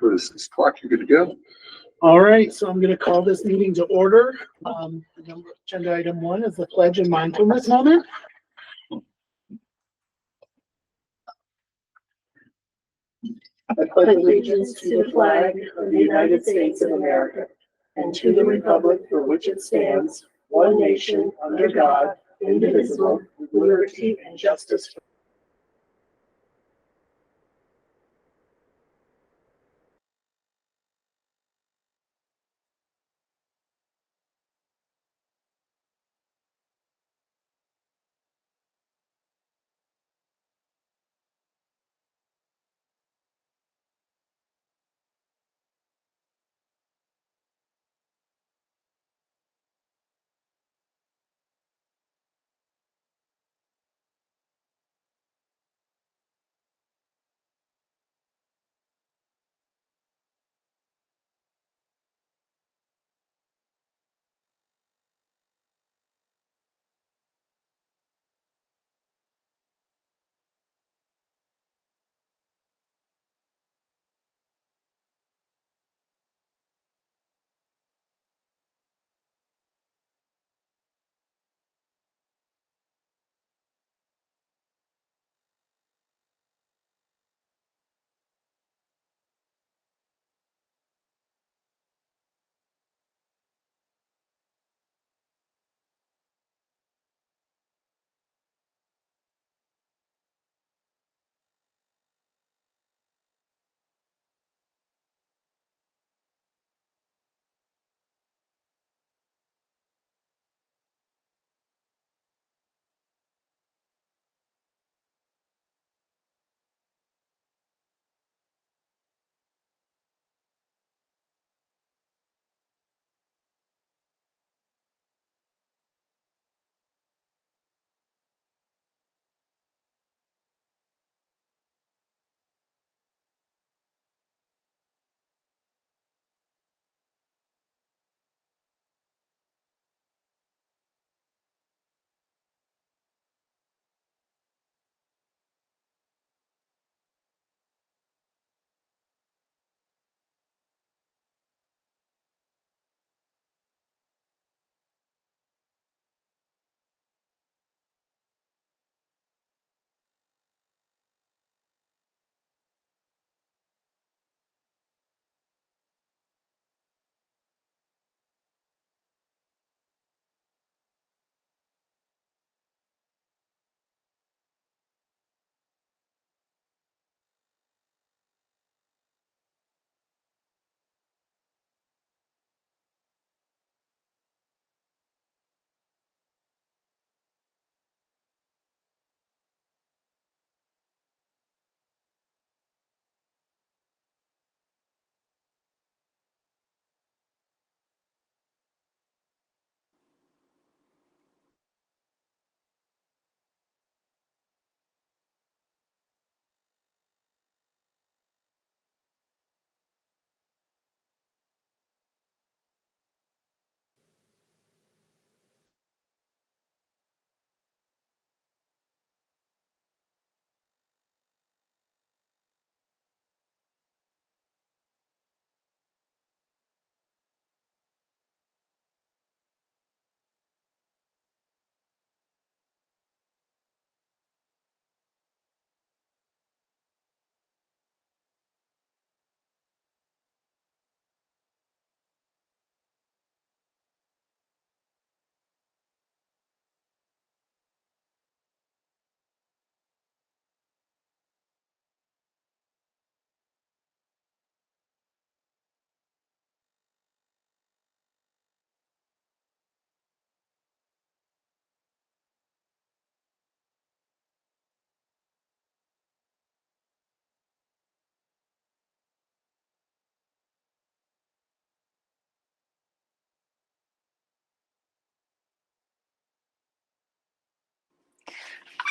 for the 6 o'clock. You're good to go. All right, so I'm going to call this meeting to order. Agenda item 1 is the pledge and mindfulness moment. I pledge allegiance to the flag of the United States of America and to the republic for which it stands, one nation, under God, indivisible, with liberty and justice.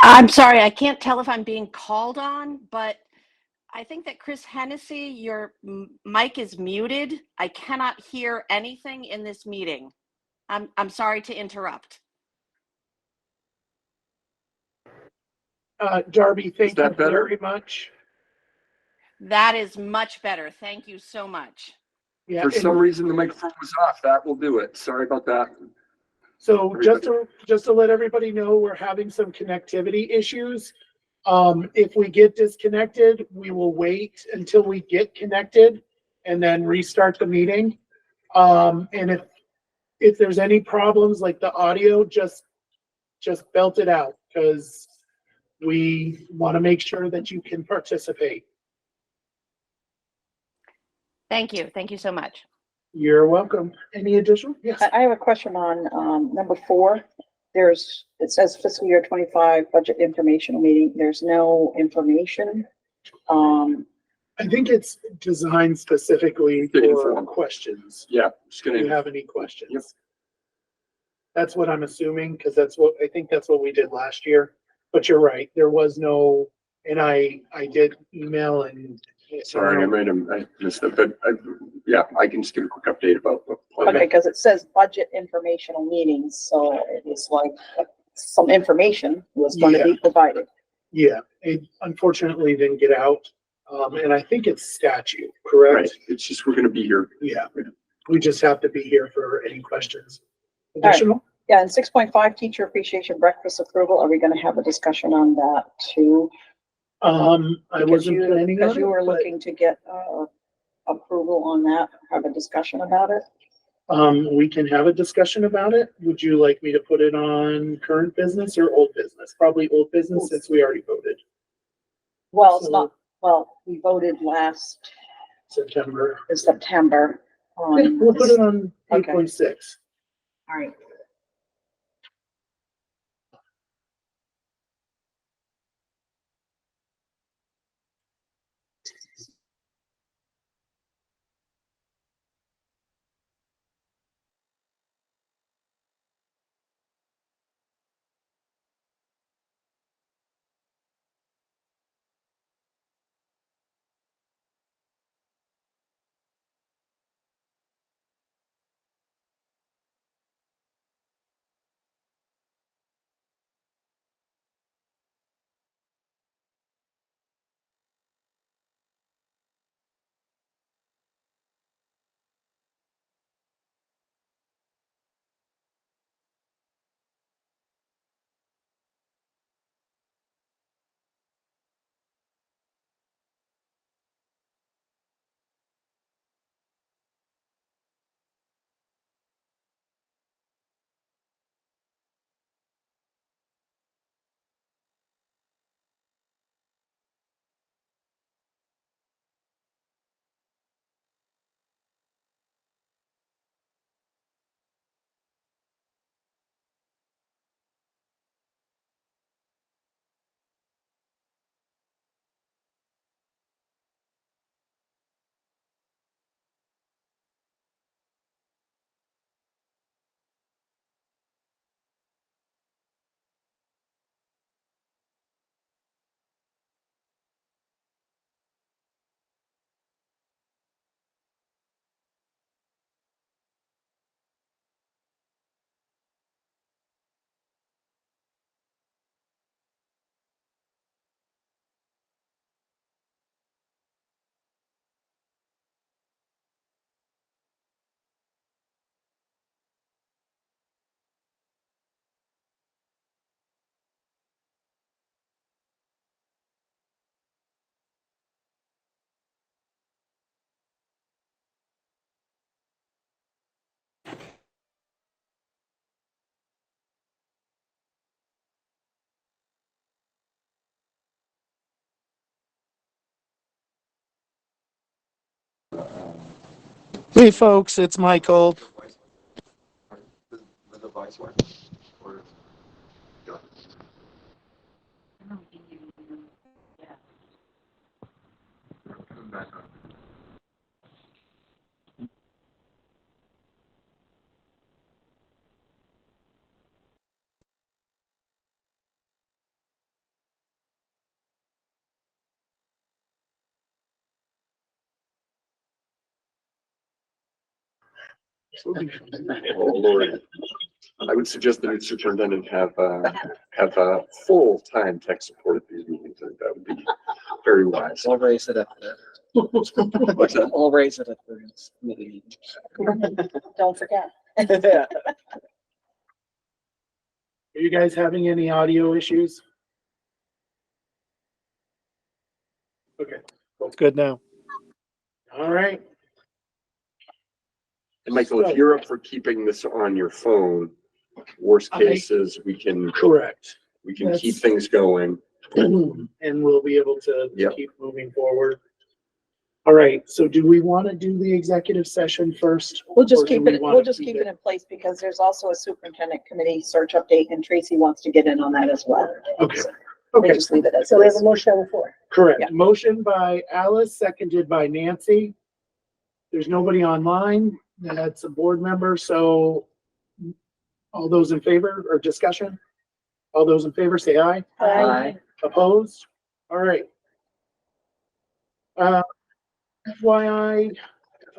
I'm sorry, I can't tell if I'm being called on, but I think that Chris Hennessy, your mic is muted. I cannot hear anything in this meeting. I'm sorry to interrupt. Darby, thank you very much. That is much better. Thank you so much. Yeah, For some reason, the microphone was off. That will do it. Sorry about that. so just to let everybody know, we're having some connectivity issues. If we get disconnected, we will wait until we get connected and then restart the meeting. And if there's any problems like the audio, just belt it out, because we want to make sure that you can participate. Thank you. Thank you so much. You're welcome. Any additional? Yes. I have a question on number 4. It says fiscal year 25 budget informational meeting. There's no information. I think it's designed specifically To for inform. questions. Yeah, just Do you gonna. have any questions? Yep. That's what I'm assuming, because I think that's what we did last year. But you're right, there was no, and I did email and. Sorry, I missed it, but yeah, I can just give a quick update about the plan. Okay, because it says budget informational meetings, so it was like some information was going to be provided. Yeah, it unfortunately didn't get out. And I think it's statute, correct? Right, it's just, we're gonna be here. Yeah, we just have to be here for any questions. right. Additional? Yeah, and 6.5 teacher appreciation breakfast approval. Are we going to have a discussion on that too? I Because wasn't planning because on you it, were but, looking to get approval on that, have a discussion about it. we can have a discussion about it. Would you like me to put it on current business or old business? Probably old business, since we already voted. Well, it's So- not, well, we voted last September. in September. Yeah, we'll put it on Okay. 8.6. All right. Hey folks, it's Michael. Oh, Lord. I would suggest that the superintendent have full-time tech support at these meetings. That would be very wise. I'll raise it up. What's that? I'll raise it at the next committee Don't forget. meeting. Are you guys having any audio issues? Okay, well, it's good now. All right. And Michael, if you're up for keeping this on your phone, worst cases, we can Correct. keep things going. And we'll be able to Yep. keep moving forward. All right, so do we want to do the executive session first? We'll just or do keep we it, wanna we'll just keep keep it in place because there's also a superintendent committee search update and Tracy wants to get in on that as well. Okay. So Okay, We'll just leave it as. so we have a motion on the floor. correct. Yeah. Motion by Alice, seconded by Nancy. There's nobody online that's a board member, so all those in favor or discussion? All those in favor say aye. Aye. Opposed? All right. FYI,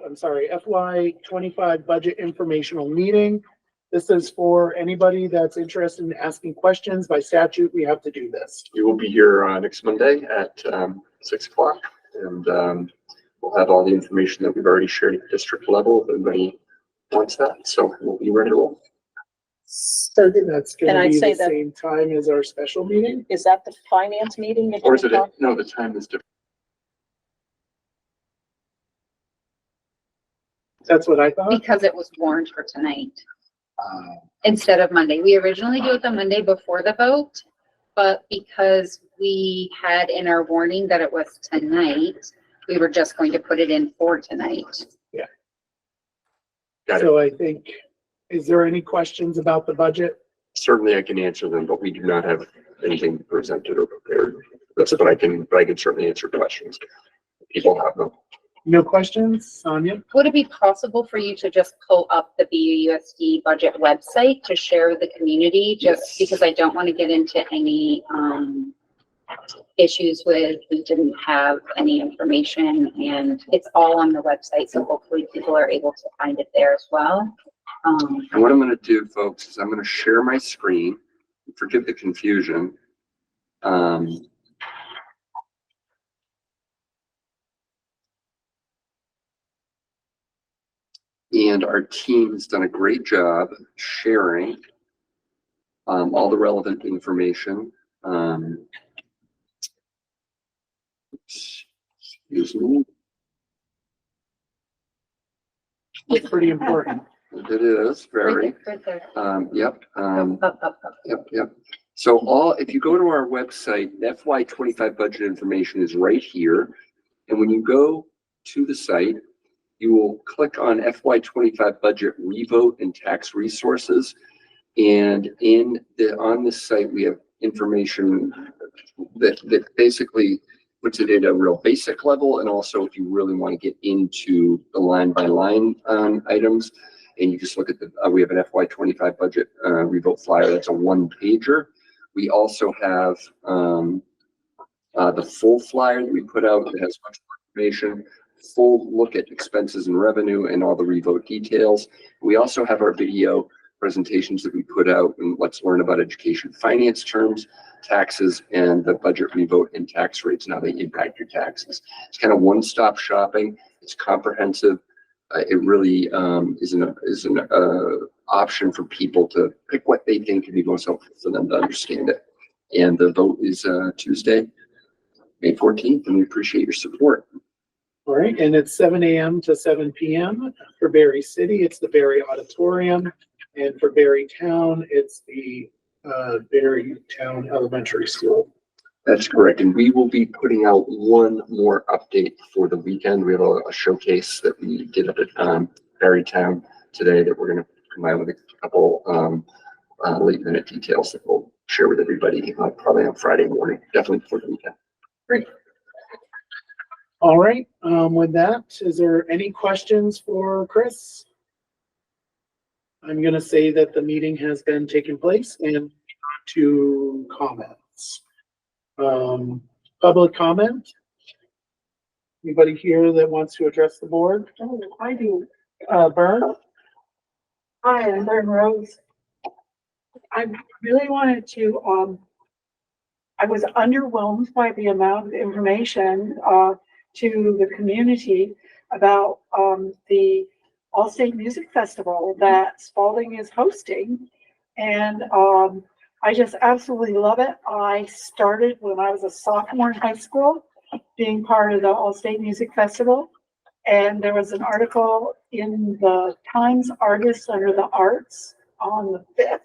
I'm sorry, FY 25 budget informational meeting. This is for anybody that's interested in asking questions. By statute, we have to do this. You will be here next Monday at 6 o'clock, and we'll have all the information that we've already shared at the district level if anybody wants that. So we'll be ready to roll. So That's And gonna I'd be say the that- same time as our special meeting. is that the finance meeting? that Or is you're it? talking- No, the time is different. That's what I thought. Because it was warned for tonight instead of Monday. We originally do it the Monday before the vote, but because we had in our warning that it was tonight, we were just going to put it in for tonight. Got it. So I think, is there any questions about the budget? Certainly I can answer them, but we do not have anything presented or prepared. That's what I can certainly answer questions. People have them. No questions, Sonia? Would it be possible for you to just pull up the BUUSD budget website to share with the community? Just Yes. because I don't want to get into any issues with, we didn't have any information, and it's all on the website, so hopefully people are able to find it there as well. And what I'm going to do, folks, is I'm going to share my screen. Forgive the confusion. And our team has done a great job sharing all the relevant information. Excuse me. It's pretty important. It is very. Right there. Yep. Up. Yep. So if you go to our website, FY 25 budget information is right here. And when you go to the site, you will click on FY 25 budget revote and tax resources. And on this site, we have information that basically puts it at a real basic level. And also if you really want to get into the line by line items, and you just look at we have an FY 25 budget revote flyer. That's a 1-pager. We also have the full flyer that we put out that has much more information, full look at expenses and revenue and all the revote details. We also have our video presentations that we put out, and let's learn about education finance terms, taxes, and the budget revote and tax rates and how they impact your taxes. It's kind of one-stop shopping. It's comprehensive. It really is an option for people to pick what they think can be most helpful for them to understand it. And the vote is Tuesday, May 14th, and we appreciate your support. All right, and it's 7 a.m. to 7 p.m. For Berry City, it's the Berry Auditorium, and for Berry Town, it's the Berry Town Elementary School. That's correct, and we will be putting out one more update for the weekend. We have a showcase that we did up at Berry Town today that we're going to combine with a couple late minute details that we'll share with everybody probably on Friday morning, definitely before the weekend. Great. All right, with that, is there any questions for Chris? I'm going to say that the meeting has been taking place and on to comments. Public comment? Anybody here that wants to address the board? Oh, I do. Bern? Hi, I'm Bern Rose. I really wanted to, I was underwhelmed by the amount of information. to the community about the All-State Music Festival that Spalding is hosting. And I just absolutely love it. I started when I was a sophomore in high school, being part of the All-State Music Festival. And there was an article in the Times Argus under the Arts on the 5th.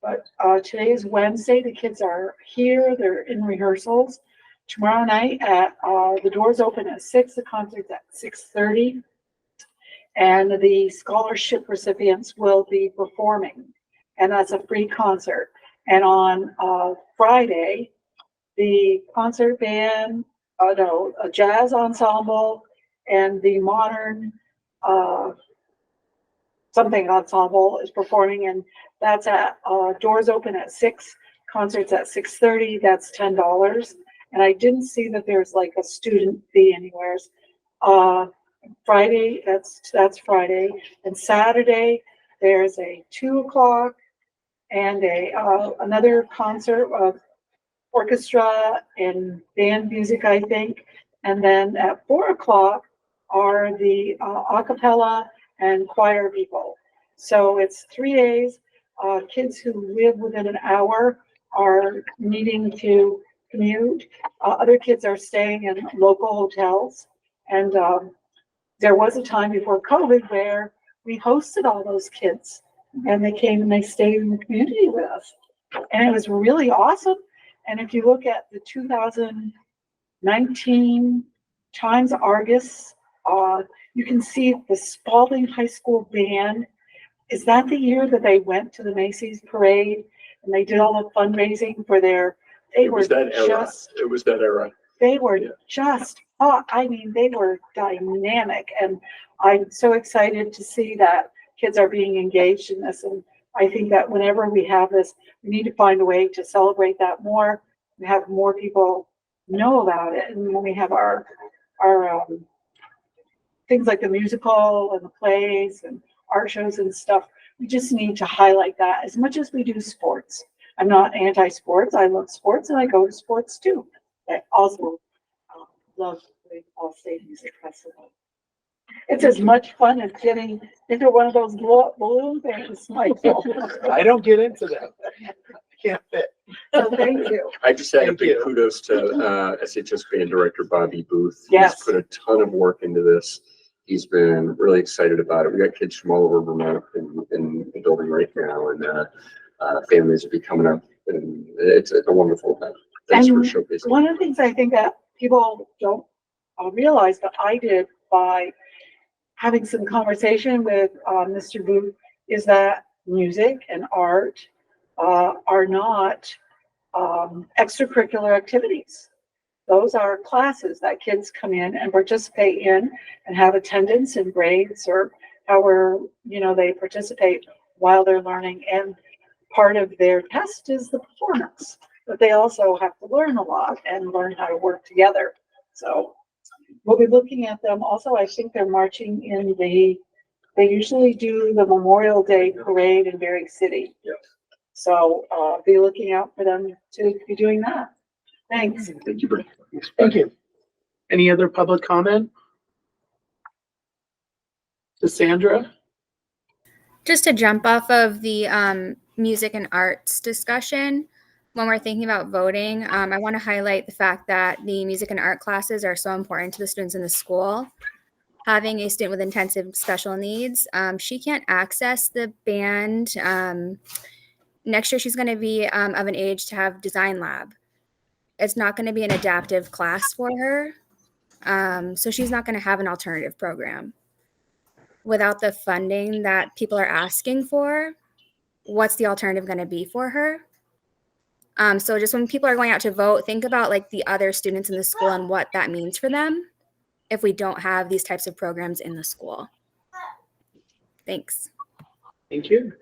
But today is Wednesday. The kids are here. They're in rehearsals. Tomorrow night at the doors open at 6. The concert's at 6:30. And the scholarship recipients will be performing. And that's a free concert. And on Friday, the concert band, a jazz ensemble and the modern something ensemble is performing, and that's at doors open at 6, concerts at 6:30. That's $10. And I didn't see that there's like a student fee anywheres. Friday, that's Friday, and Saturday there's a 2 o'clock and a another concert of orchestra and band music, I think. And then at 4 o'clock are the a cappella and choir people. So it's 3 days. Kids who live within an hour are needing to commute. Other kids are staying in local hotels. And there was a time before COVID where we hosted all those kids and they came and they stayed in the community with us. And it was really awesome. And if you look at the 2019 Times Argus, you can see the Spalding High School band. Is that the year that they went to the Macy's parade and they did all the fundraising for their, It was that era. they were Yeah. just, I mean, they were dynamic. And I'm so excited to see that kids are being engaged in this. And I think that whenever we have this, we need to find a way to celebrate that more and have more people know about it. And when we have our things like the musical and the plays and art shows and stuff, we just need to highlight that as much as we do sports. I'm not anti-sports. I love sports and I go to sports too. I also love the All-State Music Festival. It's as much fun as getting into one of those balloon things, Michael. I don't get into that. I can't fit. So thank you. I just had a Thank big you. kudos to SHS band director Bobby Booth. Yes. He's put a ton of work into this. He's been really excited about it. We got kids from all over Vermont in the building right now, and families will be coming up, and it's a wonderful event. Thanks for And showcasing. one of the things I think that people don't realize, but I did by having some conversation with Mr. Booth, is that music and art are not extracurricular activities. Those are classes that kids come in and participate in and have attendance and grades or however, they participate while they're learning. And part of their test is the performance, but they also have to learn a lot and learn how to work together. So we'll be looking at them. Also, I think they're marching in they usually do the Memorial Day parade in Berry City. Yes. So be looking out for them to be doing that. Thanks. Thank you, Brett. Thank you. Any other public comment? Cassandra? Just to jump off of the music and arts discussion, when we're thinking about voting, I want to highlight the fact that the music and art classes are so important to the students in the school. Having a student with intensive special needs, she can't access the band. Next year, she's going to be of an age to have design lab. It's not going to be an adaptive class for her. So she's not going to have an alternative program. Without the funding that people are asking for, what's the alternative going to be for her? So just when people are going out to vote, think about like the other students in the school and what that means for them if we don't have these types of programs in the school. Thanks. Thank you.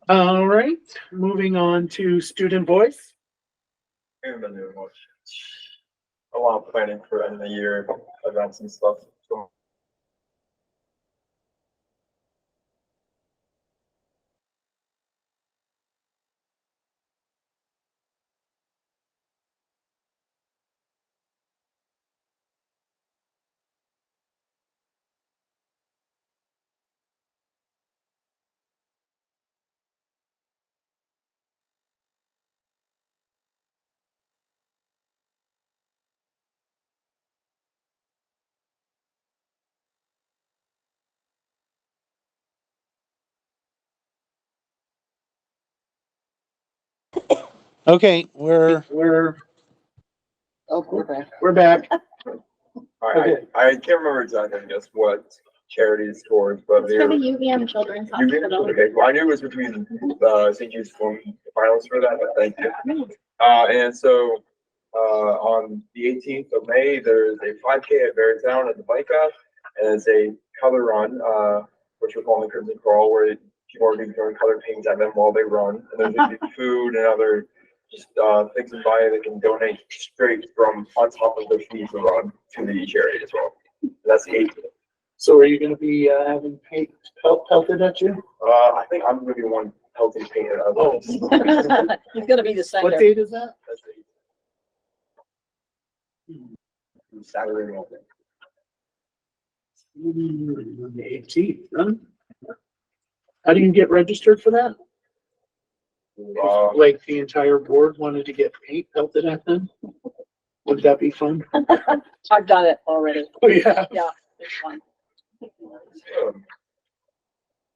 All right, moving on to student voice. We haven't been doing much. A lot of planning for end of the year events and stuff. So Okay, we're Oh, we're back. back. I can't remember exactly just what charity it's towards, but It's for the UVM Children's Hospital. okay, well, I knew it was between, St. Jude's finals for that, but thank you. And so, on the 18th of May, there's a 5K at Beartown at the bike path, and it's a color run, which we're calling Crimson Crawl, where people are being throwing color paints at them while they run, and there's gonna be food and other just things to buy they can donate straight from on top of their fees to run to the charity as well. That's the 8th. So are you gonna be having paint pelted at you? I think I'm gonna be one healthy painted out of this. He's gonna be the What center. date is that? That's the Saturday morning. On the 18th, huh? How do you get registered for that? Like the entire board wanted to get paint pelted at them? Would that be fun? I've done it already. Oh, yeah. Yeah, it's fun.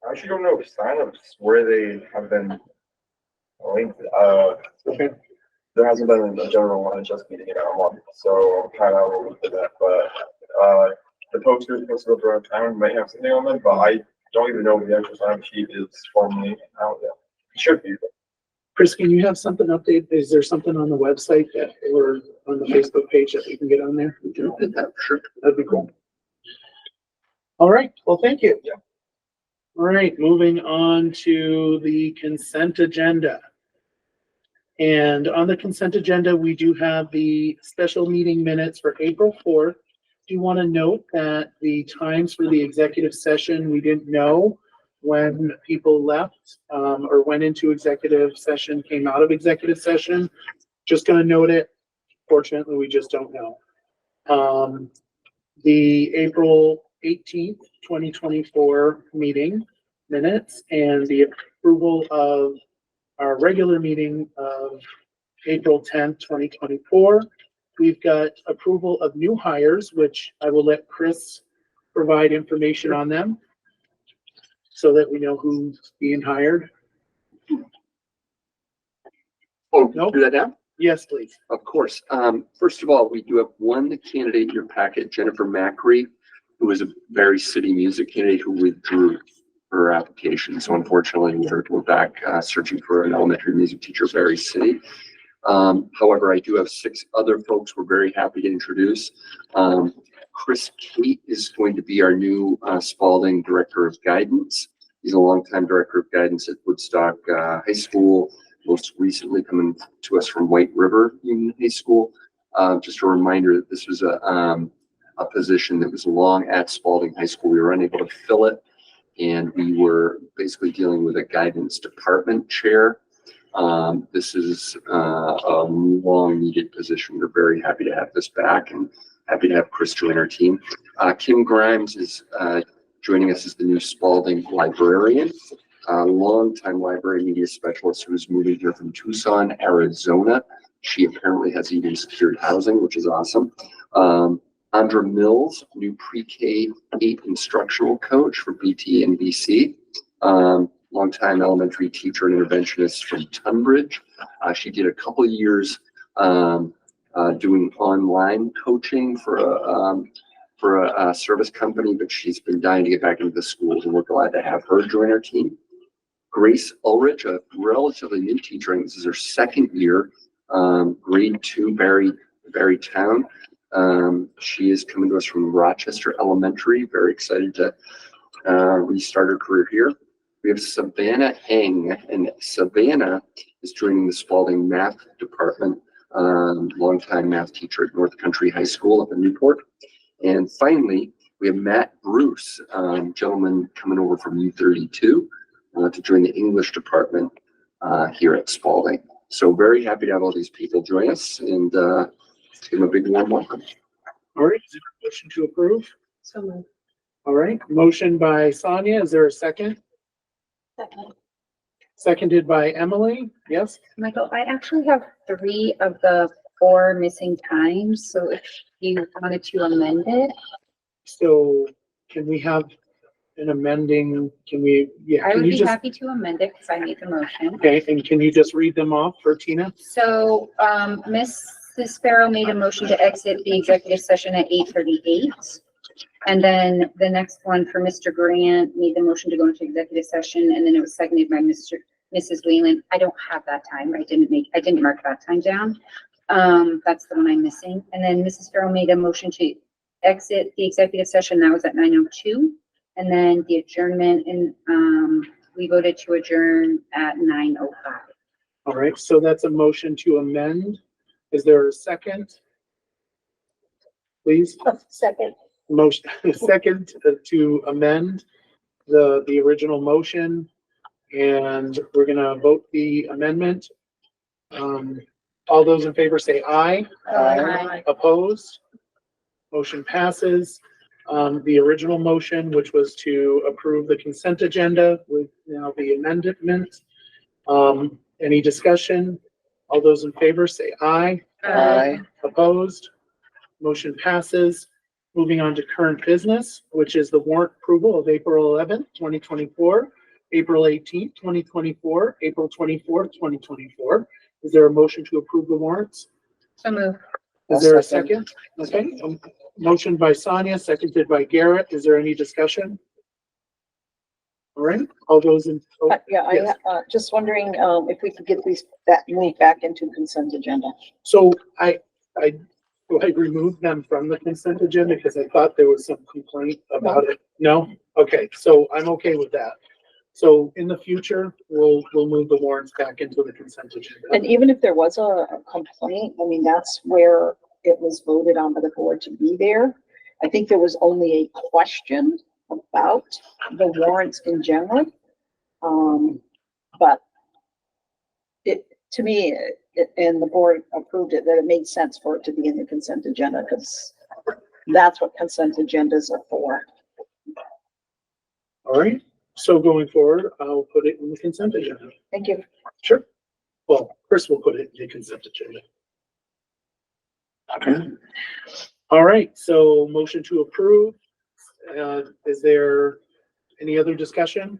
I actually don't know signups where they have been linked. Okay. There hasn't been a general one just meeting in a month, so I'm kind of over to that. But the posters posted up around town might have something on them, but I don't even know if the actual sign up sheet is formally out yet. It should be. Chris, can you have something updated? Is there something on the website that, or on the Facebook page that we can get on there? We can do that, sure. That'd be cool. All right, well, thank you. Yeah. All right, moving on to the consent agenda. And on the consent agenda, we do have the special meeting minutes for April 4th. Do you want to note that the times for the executive session, we didn't know when people left or went into executive session, came out of executive session. Just going to note it. Fortunately, we just don't know. The April 18th, 2024 meeting minutes and the approval of our regular meeting of April 10th, 2024. We've got approval of new hires, which I will let Chris provide information on them so that we know who's being hired. Oh, Nope. do that now? Yes, please. Of course. First of all, we do have one candidate in your packet, Jennifer Macri, who was a Berry City music candidate who withdrew her application. So unfortunately, we're back searching for an elementary music teacher at Berry City. However, I do have 6 other folks we're very happy to introduce. Chris Kate is going to be our new Spalding Director of Guidance. He's a longtime Director of Guidance at Woodstock High School, most recently coming to us from White River Union High School. Just a reminder that this was a position that was long at Spalding High School. We were unable to fill it, and we were basically dealing with a guidance department chair. This is a long needed position. We're very happy to have this back and happy to have Chris join our team. Kim Grimes is joining us as the new Spalding librarian, a longtime library media specialist who is moving here from Tucson, Arizona. She apparently has even secured housing, which is awesome. Andra Mills, new pre-K 8 instructional coach for BT and BC. Longtime elementary teacher and interventionist from Tunbridge. She did a couple of years doing online coaching for a service company, but she's been dying to get back into the schools, and we're glad to have her join our team. Grace Ulrich, a relatively new teacher, I think this is her 2nd year, grade 2, Barry Town. She is coming to us from Rochester Elementary. Very excited to restart her career here. We have Savannah Eng, and Savannah is joining the Spalding Math Department, longtime math teacher at North Country High School up in Newport. And finally, we have Matt Bruce, gentleman coming over from U32 to join the English department here at Spalding. So very happy to have all these people join us, and give them a big warm welcome. All right, is there a motion to approve? So moved. All right, motion by Sonia. Is there a second? Second. Seconded by Emily. Yes? Michael, I actually have 3 of the 4 missing times, so if you wanted to amend it. So can we have in amending, can we, yeah, I can would you be just, happy to amend it because I made the motion. okay, and can you just read them off for Tina? So, Mrs. Sparrow made a motion to exit the executive session at 8:38. And then the next one for Mr. Grant made the motion to go into executive session, and then it was seconded by Mrs. Whalen. I don't have that time. I didn't mark that time down. That's the one I'm missing. And then Mrs. Sparrow made a motion to exit the executive session. That was at 9:02. And then the adjournment, and, we voted to adjourn at 9:05. All right, so that's a motion to amend. Is there a second? Please, Second. motion, second to amend the original motion. And we're gonna vote the amendment. All those in favor say aye. Aye. Opposed? Motion passes. The original motion, which was to approve the consent agenda with now the amendment. Any discussion? All those in favor say aye. Aye. Opposed? Motion passes. Moving on to current business, which is the warrant approval of April 11th, 2024, April 18th, 2024, April 24th, 2024. Is there a motion to approve the warrants? So move. Is there a second? Okay, motion by Sonia, seconded by Garrett. Is there any discussion? All right, all those in, oh, Yeah, yes. just wondering, if we could get these moved back into consent agenda. So I removed them from the consent agenda because I thought there was some complaint about it. No? Okay, so I'm okay with that. So in the future, we'll move the warrants back into the consent agenda. And even if there was a complaint, I mean, that's where it was voted on by the board to be there. I think there was only a question about the warrants in general. But to me, and the board approved it, that it made sense for it to be in the consent agenda, because that's what consent agendas are for. All right, so going forward, I'll put it in the consent agenda. Thank you. Sure. Well, Chris will put it in the consent agenda. Okay. All right, so motion to approve. Is there any other discussion?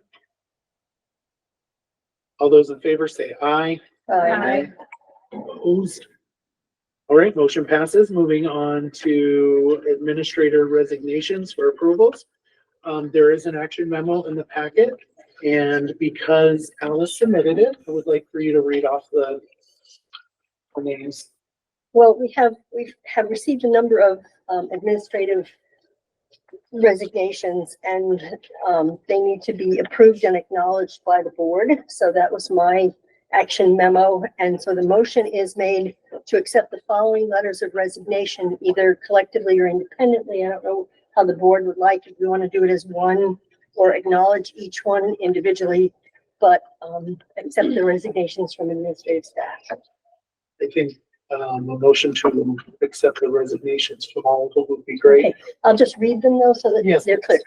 All those in favor say aye. Aye. Opposed? All right, motion passes. Moving on to administrator resignations for approvals. There is an action memo in the packet, and because Alice submitted it, I would like for you to read off the names. Well, we have received a number of administrative resignations, and they need to be approved and acknowledged by the board. So that was my action memo. And so the motion is made to accept the following letters of resignation, either collectively or independently. I don't know how the board would like, if we want to do it as one or acknowledge each one individually, but accept the resignations from administrative staff. I think a motion to accept the resignations from all of them would be great. Okay, I'll just read them though, so that Yes. they're clear.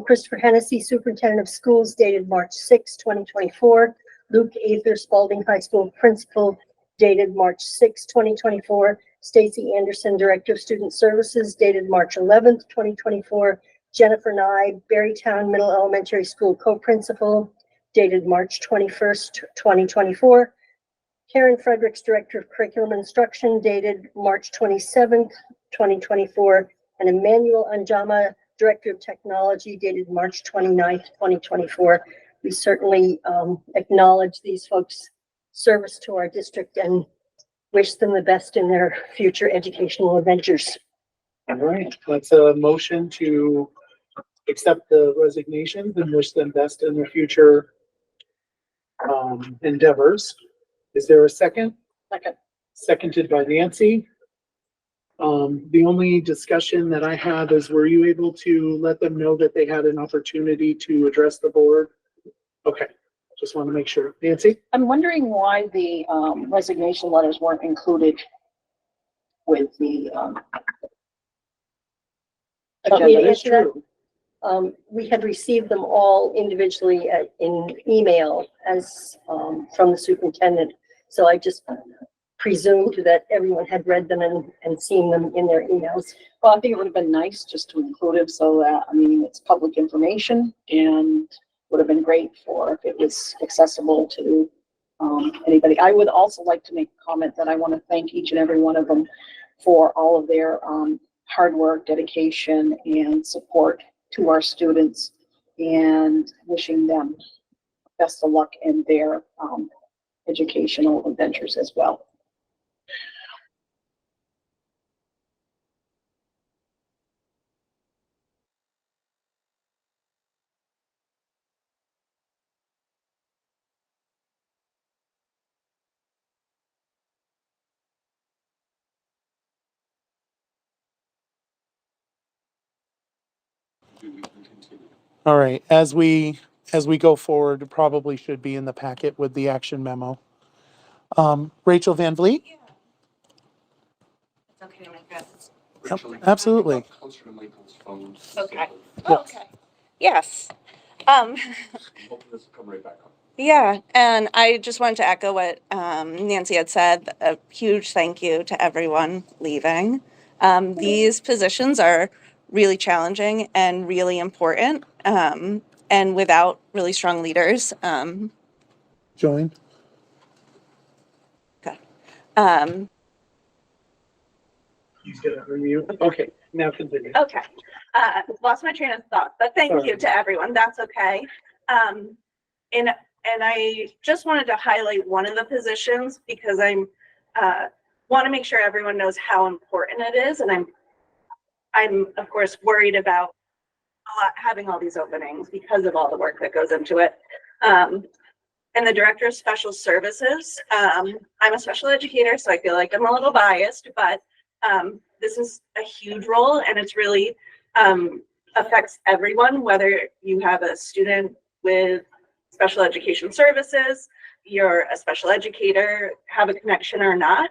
Christopher Hennessy, Superintendent of Schools, dated March 6, 2024. Luke Ather, Spalding High School Principal, dated March 6, 2024. Stacy Anderson, Director of Student Services, dated March 11th, 2024. Jennifer Nye, Berrytown Middle Elementary School Co-Principal, dated March 21st, 2024. Karen Fredericks, Director of Curriculum Instruction, dated March 27th, 2024. And Emmanuel Anjama, Director of Technology, dated March 29th, 2024. We certainly acknowledge these folks' service to our district and wish them the best in their future educational adventures. All right, that's a motion to accept the resignations and wish them best in their future endeavors. Is there a second? Second. Seconded by Nancy. The only discussion that I have is, were you able to let them know that they had an opportunity to address the board? Okay, just want to make sure. Nancy? I'm wondering why the resignation letters weren't included with the Want me to agenda. answer that? We had received them all individually in email as from the superintendent. So I just presumed that everyone had read them and seen them in their emails. Well, I think it would have been nice just to include it so that, I mean, it's public information and would have been great for if it was accessible to anybody. I would also like to make a comment that I want to thank each and every one of them for all of their hard work, dedication, and support to our students, and wishing them best of luck in their educational adventures as well. All right, as we go forward, it probably should be in the packet with the action memo. Rachel Van Vliet? It's okay to make this. Rachel, Absolutely. closer to Michael's phone. Okay. Yes. Okay. Yes. Hopefully this will come right back up. Yeah, and I just wanted to echo what Nancy had said. A huge thank you to everyone leaving. These positions are really challenging and really important. And without really strong leaders, Join. He's gonna unmute. Okay, now continue. Okay, lost my train of thought, but thank Sorry. you to everyone, that's okay. And I just wanted to highlight one of the positions because I'm, want to make sure everyone knows how important it is, and I'm of course worried about having all these openings because of all the work that goes into it. And the Director of Special Services, I'm a special educator, so I feel like I'm a little biased, but this is a huge role, and it's really affects everyone, whether you have a student with special education services, you're a special educator, have a connection or not.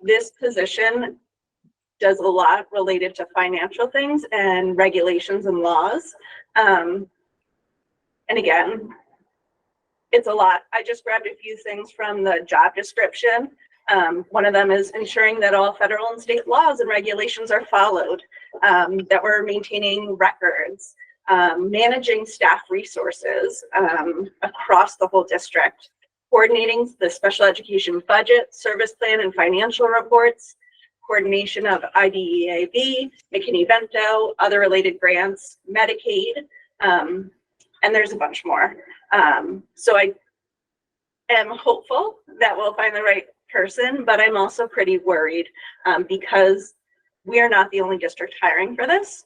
This position does a lot related to financial things and regulations and laws. And again, it's a lot. I just grabbed a few things from the job description. One of them is ensuring that all federal and state laws and regulations are followed, that we're maintaining records, managing staff resources across the whole district, coordinating the special education budget, service plan, and financial reports, coordination of IDEAB, McKinney-Vento, other related grants, Medicaid, and there's a bunch more. So I am hopeful that we'll find the right person, but I'm also pretty worried because we are not the only district hiring for this.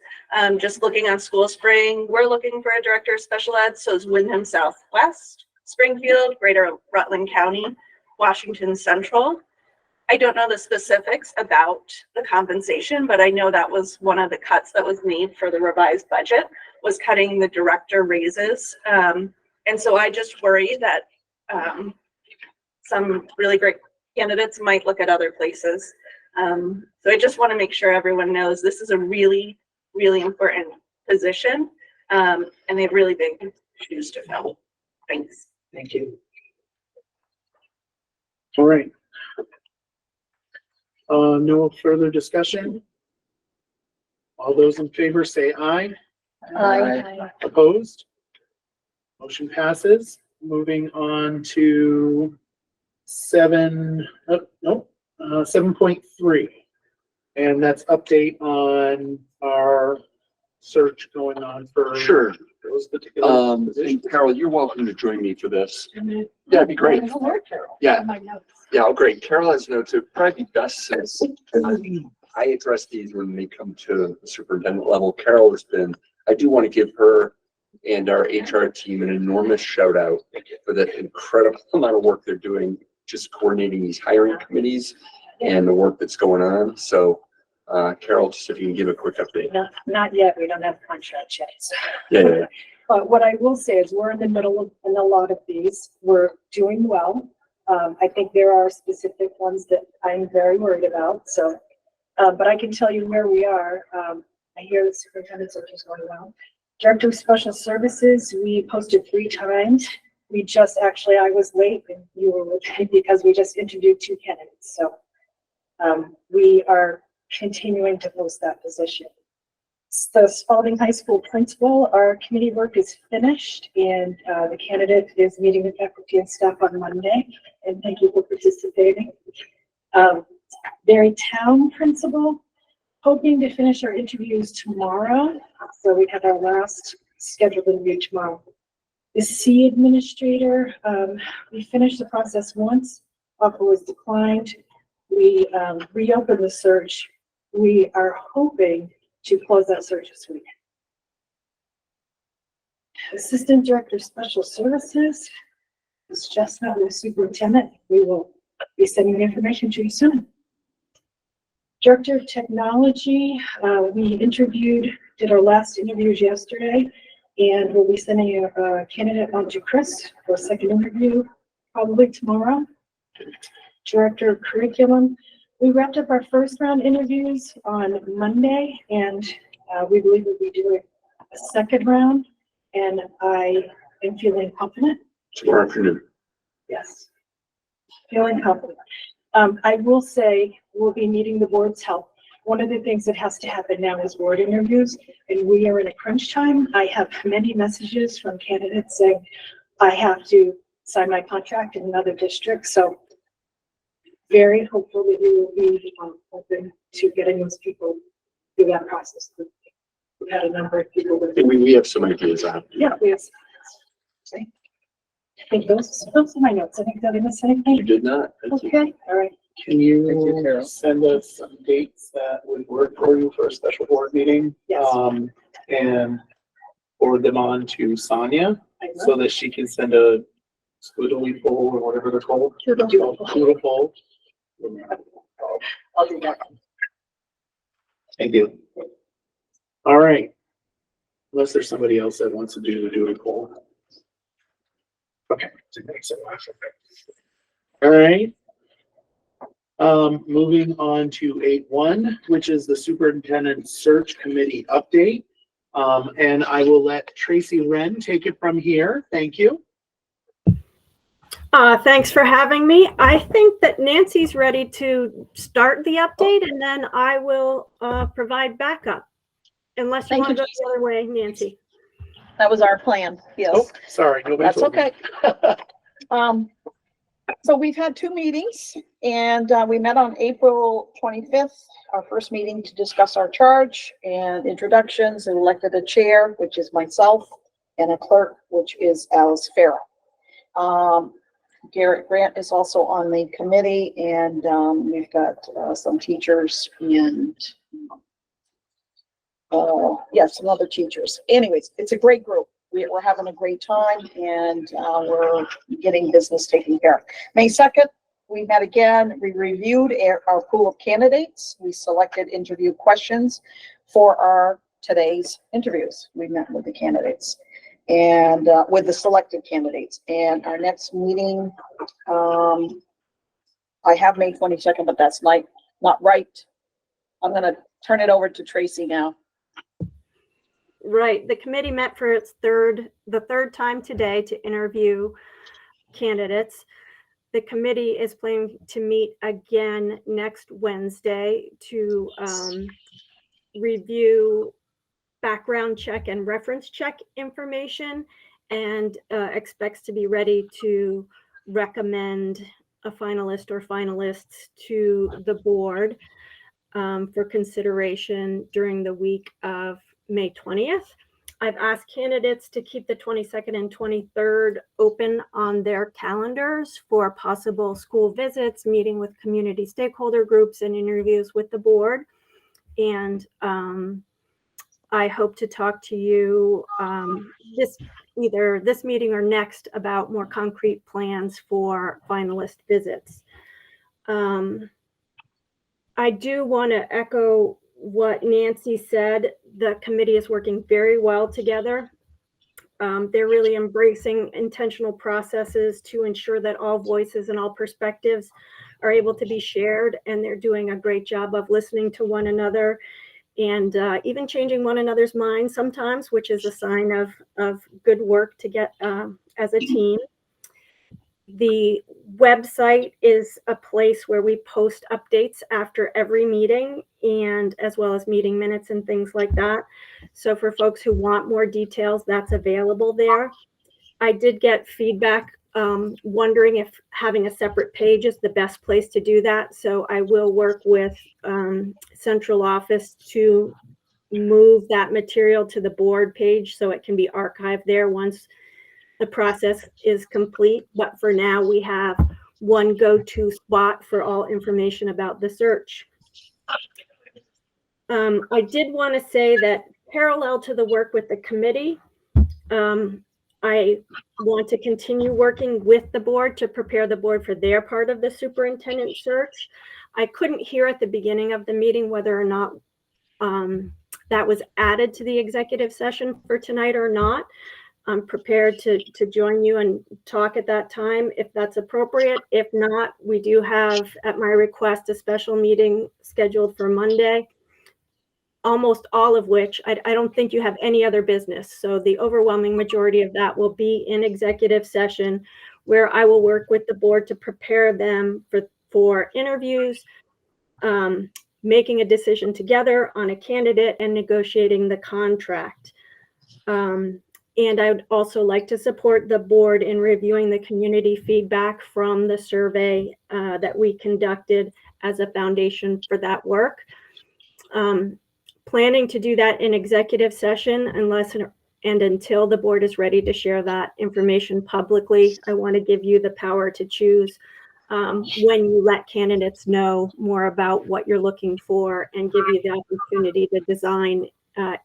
Just looking on School Spring, we're looking for a director of special ed, so is Windham Southwest, Springfield, Greater Rutland County, Washington Central. I don't know the specifics about the compensation, but I know that was one of the cuts that was made for the revised budget, was cutting the director raises. And so I just worry that some really great candidates might look at other places. So I just want to make sure everyone knows this is a really, really important position, and they have really big shoes to fill. Thanks. Thank you. All right. No further discussion. All those in favor say aye. Aye. Opposed? Motion passes. Moving on to 7.3. And that's update on our search going on for Sure. those particular And positions. Carol, you're welcome to join me for this. Yeah, it'd be great. Carol. Yeah. My notes. Yeah, oh, great. Carol has notes. It'd probably be best since I address these when they come to the superintendent level. Carol has been, I do want to give her and our HR team an enormous shout out for the incredible amount of work they're doing, just coordinating these hiring committees and the work that's going on. So, Carol, just if you can give a quick update. Not yet. We don't have contracts yet. So. Yeah. But what I will say is we're in the middle of in a lot of these. We're doing well. I think there are specific ones that I'm very worried about. So, but I can tell you where we are. I hear the superintendent search is going well. Director of Special Services, we posted 3 times. we just actually, I was late and you were with me because we just interviewed 2 candidates. So we are continuing to post that position. The Spalding High School principal, our committee work is finished and the candidate is meeting with faculty and staff on Monday. And thank you for participating. Berry Town principal, hoping to finish our interviews tomorrow. So we have our last scheduled interview tomorrow. The C administrator, we finished the process once, offer was declined. We reopened the search. We are hoping to close that search this week. Assistant Director of Special Services, Ms. Chestnut, the superintendent. We will be sending the information to you soon. Director of Technology, we did our last interviews yesterday, and we'll be sending a candidate on to Chris for a second interview probably tomorrow. Director of Curriculum, we wrapped up our first round interviews on Monday, and we believe we'll be doing a second round, and I am feeling confident. Tomorrow afternoon. Yes, feeling confident. I will say we'll be needing the board's help. One of the things that has to happen now is board interviews, and we are in a crunch time. I have many messages from candidates saying I have to sign my contract in another district, so very hopeful that we will be open to getting those people through that process. We've had a number of people that We have some ideas on. yeah, we have. Okay. I think those are my notes. I think that I missed anything. You did not. Thank you. Okay, all right. Can you send us some dates that would work for you for a special board meeting? Yes. And forward them on to Sonia I will. so that she can send a squiddly poll or whatever they're called. Doodle. Doodle poll. I'll do that. Thank you. All right. Unless there's somebody else that wants to do the doodle poll. Okay. All right. Moving on to 8.1, which is the superintendent search committee update. And I will let Tracy Wren take it from here. Thank you. Thanks for having me. I think that Nancy's ready to start the update and then I will provide backup. Unless you Thank want to you, go the other way, Nancy. That was our plan, Oh, yes. sorry. Nobody That's told me. okay. So we've had 2 meetings and we met on April 25th, our first meeting to discuss our charge and introductions, and elected a chair, which is myself, and a clerk, which is Alice Farrell. Garrett Grant is also on the committee, and we've got some teachers and some other teachers. Anyways, it's a great group. We're having a great time, and we're getting business taken care of. May 2nd, we met again. We reviewed our pool of candidates. We selected interview questions for our today's interviews. We met with the candidates and with the selected candidates. And our next meeting, I have May 22nd, but that's not right. I'm going to turn it over to Tracy now. Right. The committee met for the third time today to interview candidates. The committee is planning to meet again next Wednesday to review background check and reference check information, and expects to be ready to recommend a finalist or finalists to the board for consideration during the week of May 20th. I've asked candidates to keep the 22nd and 23rd open on their calendars for possible school visits, meeting with community stakeholder groups, and interviews with the board. And I hope to talk to you either this meeting or next about more concrete plans for finalist visits. I do want to echo what Nancy said. The committee is working very well together. They're really embracing intentional processes to ensure that all voices and all perspectives are able to be shared, and they're doing a great job of listening to one another and even changing one another's minds sometimes, which is a sign of good work to get as a team. The website is a place where we post updates after every meeting, and as well as meeting minutes and things like that. So for folks who want more details, that's available there. I did get feedback wondering if having a separate page is the best place to do that. So I will work with central office to move that material to the board page so it can be archived there once the process is complete. But for now, we have one go-to spot for all information about the search. I did want to say that parallel to the work with the committee, I want to continue working with the board to prepare the board for their part of the superintendent search. I couldn't hear at the beginning of the meeting whether or not that was added to the executive session for tonight or not. I'm prepared to join you and talk at that time if that's appropriate. If not, we do have, at my request, a special meeting scheduled for Monday, almost all of which I don't think you have any other business. So the overwhelming majority of that will be in executive session, where I will work with the board to prepare them for interviews, making a decision together on a candidate, and negotiating the contract. And I would also like to support the board in reviewing the community feedback from the survey that we conducted as a foundation for that work. Planning to do that in executive session unless and until the board is ready to share that information publicly. I want to give you the power to choose when you let candidates know more about what you're looking for, and give you the opportunity to design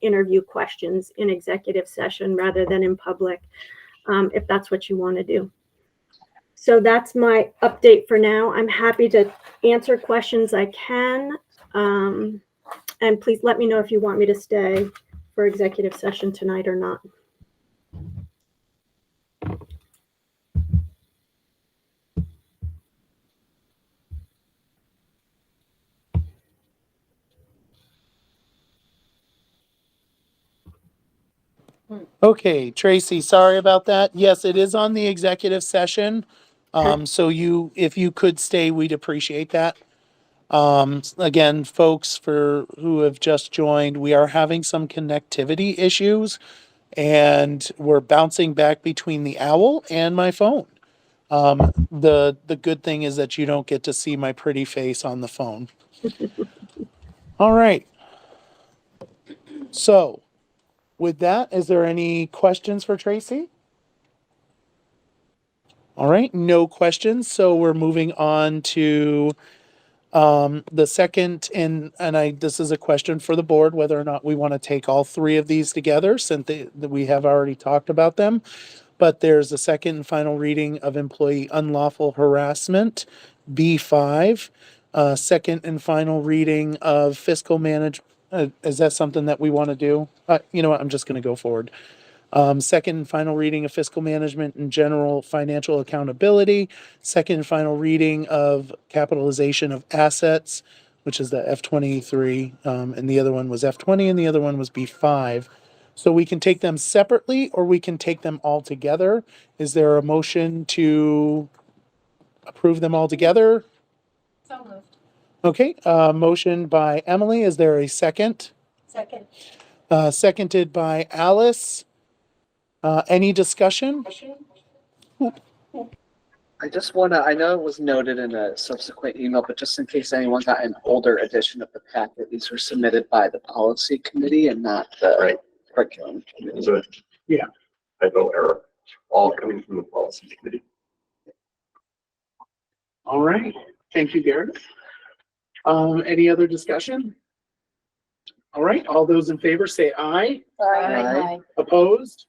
interview questions in executive session rather than in public, if that's what you want to do. So that's my update for now. I'm happy to answer questions I can. And please let me know if you want me to stay for executive session tonight or not. Okay, Tracy, sorry about that. Yes, it is on the executive session. So if you could stay, we'd appreciate that. Again, folks who have just joined, we are having some connectivity issues, and we're bouncing back between the owl and my phone. The good thing is that you don't get to see my pretty face on the phone. All right. So with that, is there any questions for Tracy? All right, no questions. So we're moving on to the second, and this is a question for the board, whether or not we want to take all three of these together, since we have already talked about them. But there's a second and final reading of employee unlawful harassment, B5. Second and final reading of fiscal management. Is that something that we want to do? You know what? I'm just going to go forward. Second and final reading of fiscal management and general financial accountability. Second and final reading of capitalization of assets, which is the F23, and the other one was F20, and the other one was B5. So we can take them separately, or we can take them all together. Is there a motion to approve them all together? So moved. Okay, motion by Emily. Is there a second? Second. Seconded by Alice. Any discussion? I just want to, I know it was noted in a subsequent email, but just in case anyone got an older edition of the packet, these were submitted by the policy committee and not the curriculum committee. So, Yeah. typo error, all coming from the policy committee. All right, thank you, Garrett. Any other discussion? All right, all those in favor say aye. Aye. Opposed?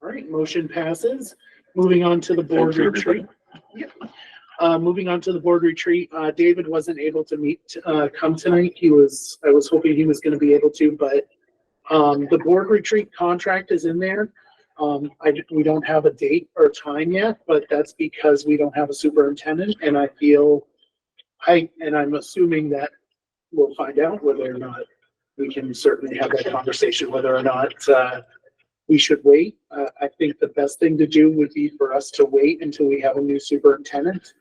All right, motion passes. Moving on to the board Thank you, retreat. Moving on to the board retreat, David wasn't able to come tonight. I was hoping he was going to be able to, but the board retreat contract is in there. We don't have a date or time yet, but that's because we don't have a superintendent, and I'm assuming that we'll find out whether or not we can certainly have that conversation, whether or not we should wait. I think the best thing to do would be for us to wait until we have a new superintendent.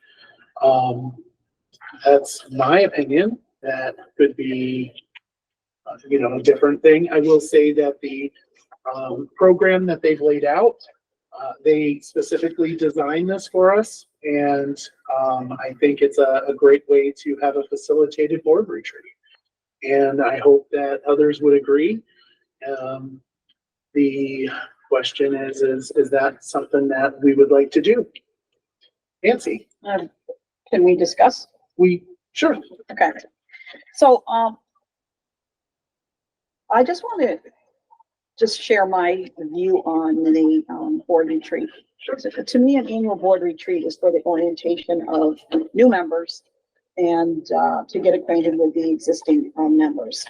That's my opinion. That could be, a different thing. I will say that the program that they've laid out, they specifically designed this for us. And I think it's a great way to have a facilitated board retreat. And I hope that others would agree. The question is that something that we would like to do? Nancy, Can we discuss? Sure. Okay. So, I just want to just share my view on the board retreat. So to me, an annual board retreat is for the orientation of new members and to get acquainted with the existing members.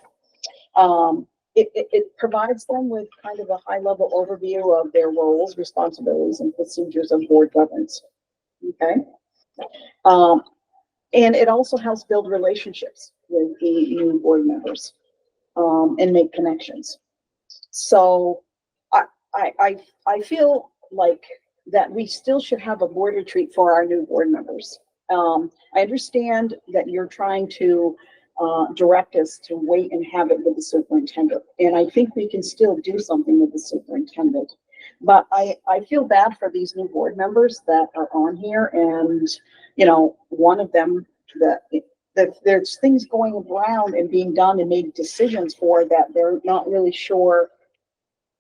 It provides them with kind of a high-level overview of their roles, responsibilities, and procedures of board governance. Okay. And it also helps build relationships with the new board members and make connections. So I feel like that we still should have a board retreat for our new board members. I understand that you're trying to direct us to wait and have it with the superintendent. And I think we can still do something with the superintendent. But I feel bad for these new board members that are on here, and, one of them that there's things going around and being done and made decisions for that they're not really sure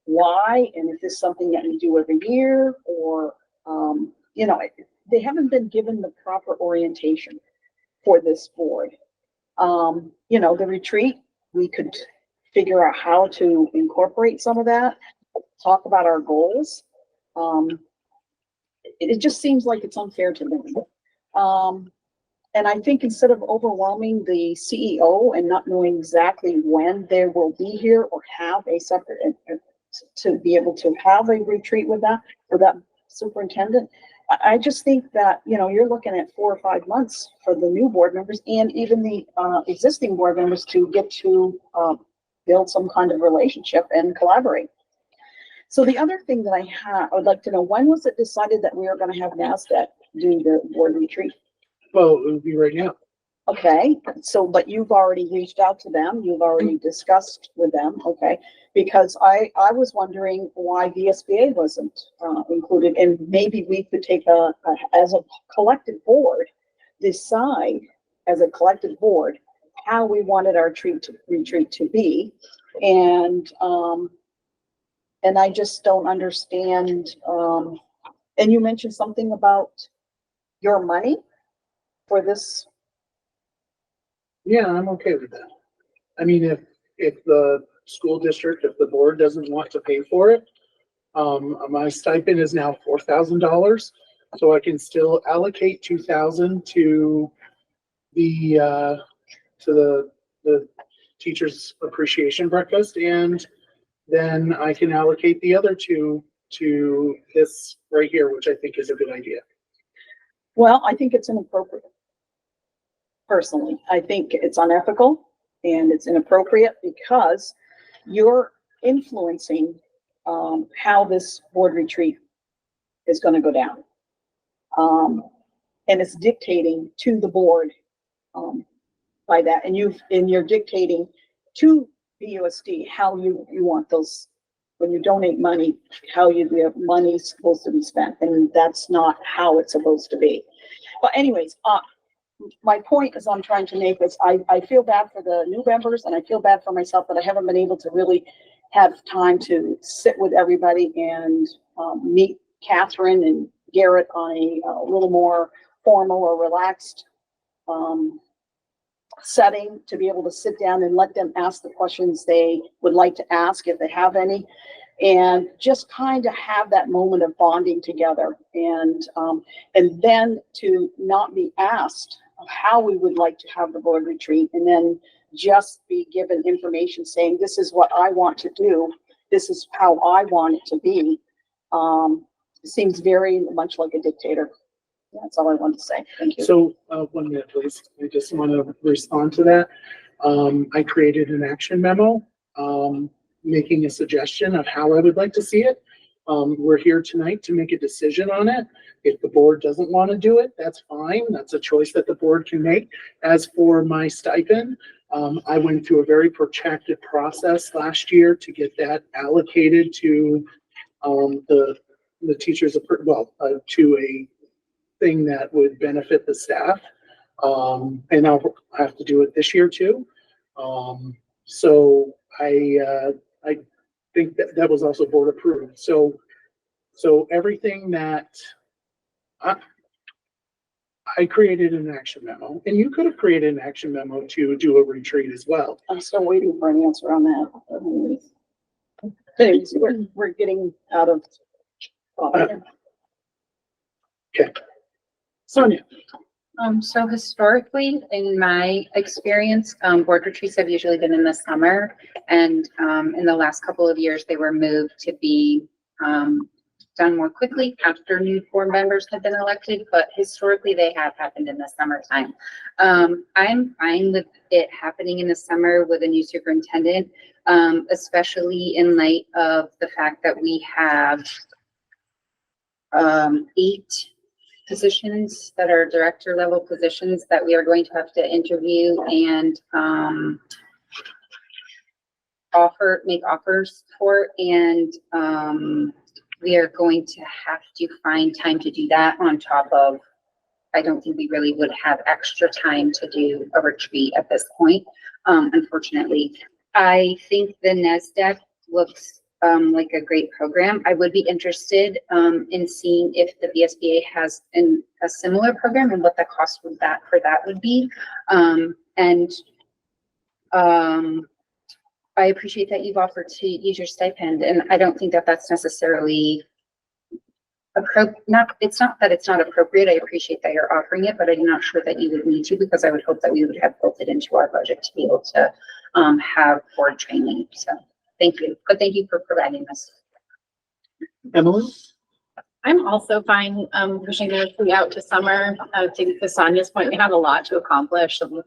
why, and if this is something that we do every year, or, they haven't been given the proper orientation for this board. The retreat, we could figure out how to incorporate some of that, talk about our goals. It just seems like it's unfair to them. And I think instead of overwhelming the CEO and not knowing exactly when they will be here or have a separate, to be able to have a retreat with that superintendent, I just think that, you're looking at 4 or 5 months for the new board members and even the existing board members to get to build some kind of relationship and collaborate. So the other thing that I would like to know, when was it decided that we were going to have NASDAQ do the board retreat? Well, it would be right now. Okay, so, but you've already reached out to them, you've already discussed with them, okay? Because I was wondering why VSBA wasn't included, and maybe we could take as a collective board, decide as a collective board how we wanted our retreat to be. And I just don't understand, and you mentioned something about your money for this. Yeah, I'm okay with that. I mean, if the school district, if the board doesn't want to pay for it, my stipend is now $4,000, so I can still allocate $2,000 to the teachers' appreciation breakfast, and then I can allocate the other two to this right here, which I think is a good idea. Well, I think it's inappropriate. Personally, I think it's unethical and it's inappropriate because you're influencing how this board retreat is going to go down. And it's dictating to the board by that. And you're dictating to BUUSD how you want those, when you donate money, how your money's supposed to be spent. And that's not how it's supposed to be. But anyways, my point is I'm trying to make is I feel bad for the new members and I feel bad for myself that I haven't been able to really have time to sit with everybody and meet Catherine and Garrett on a little more formal or relaxed setting, to be able to sit down and let them ask the questions they would like to ask if they have any, and just kind of have that moment of bonding together, and then to not be asked how we would like to have the board retreat, and then just be given information saying, this is what I want to do, this is how I want it to be. It seems very much like a dictator. That's all I want to say. Thank you. So 1 minute, please. I just want to respond to that. I created an action memo. making a suggestion of how I would like to see it. We're here tonight to make a decision on it. If the board doesn't want to do it, that's fine. That's a choice that the board can make. As for my stipend, I went through a very protracted process last year to get that allocated to the teachers, to a thing that would benefit the staff. And I'll have to do it this year too. So I think that was also board approved. So everything that I created an action memo, and you could have created an action memo to do a retreat as well. I'm still waiting for an answer on that. Anyways, we're getting out of. Okay. Sonia. So historically, in my experience, board retreats have usually been in the summer, and in the last couple of years, they were moved to be done more quickly after new board members have been elected, but historically they have happened in the summertime. I'm fine with it happening in the summer with a new superintendent, especially in light of the fact that we have 8 positions that are director level positions that we are going to have to interview and make offers for, and we are going to have to find time to do that on top of, I don't think we really would have extra time to do a retreat at this point, unfortunately. I think the NESDEC looks like a great program. I would be interested in seeing if the BSBA has a similar program and what the cost for that would be. I appreciate that you've offered to use your stipend, and I don't think that that's necessarily it's not that it's not appropriate. I appreciate that you're offering it, but I'm not sure that you would need to, because I would hope that we would have built it into our budget to be able to have board training. So thank you, but thank you for providing this. Emily? I'm also fine pushing the retreat out to summer. I think to Sonia's point, we have a lot to accomplish. So it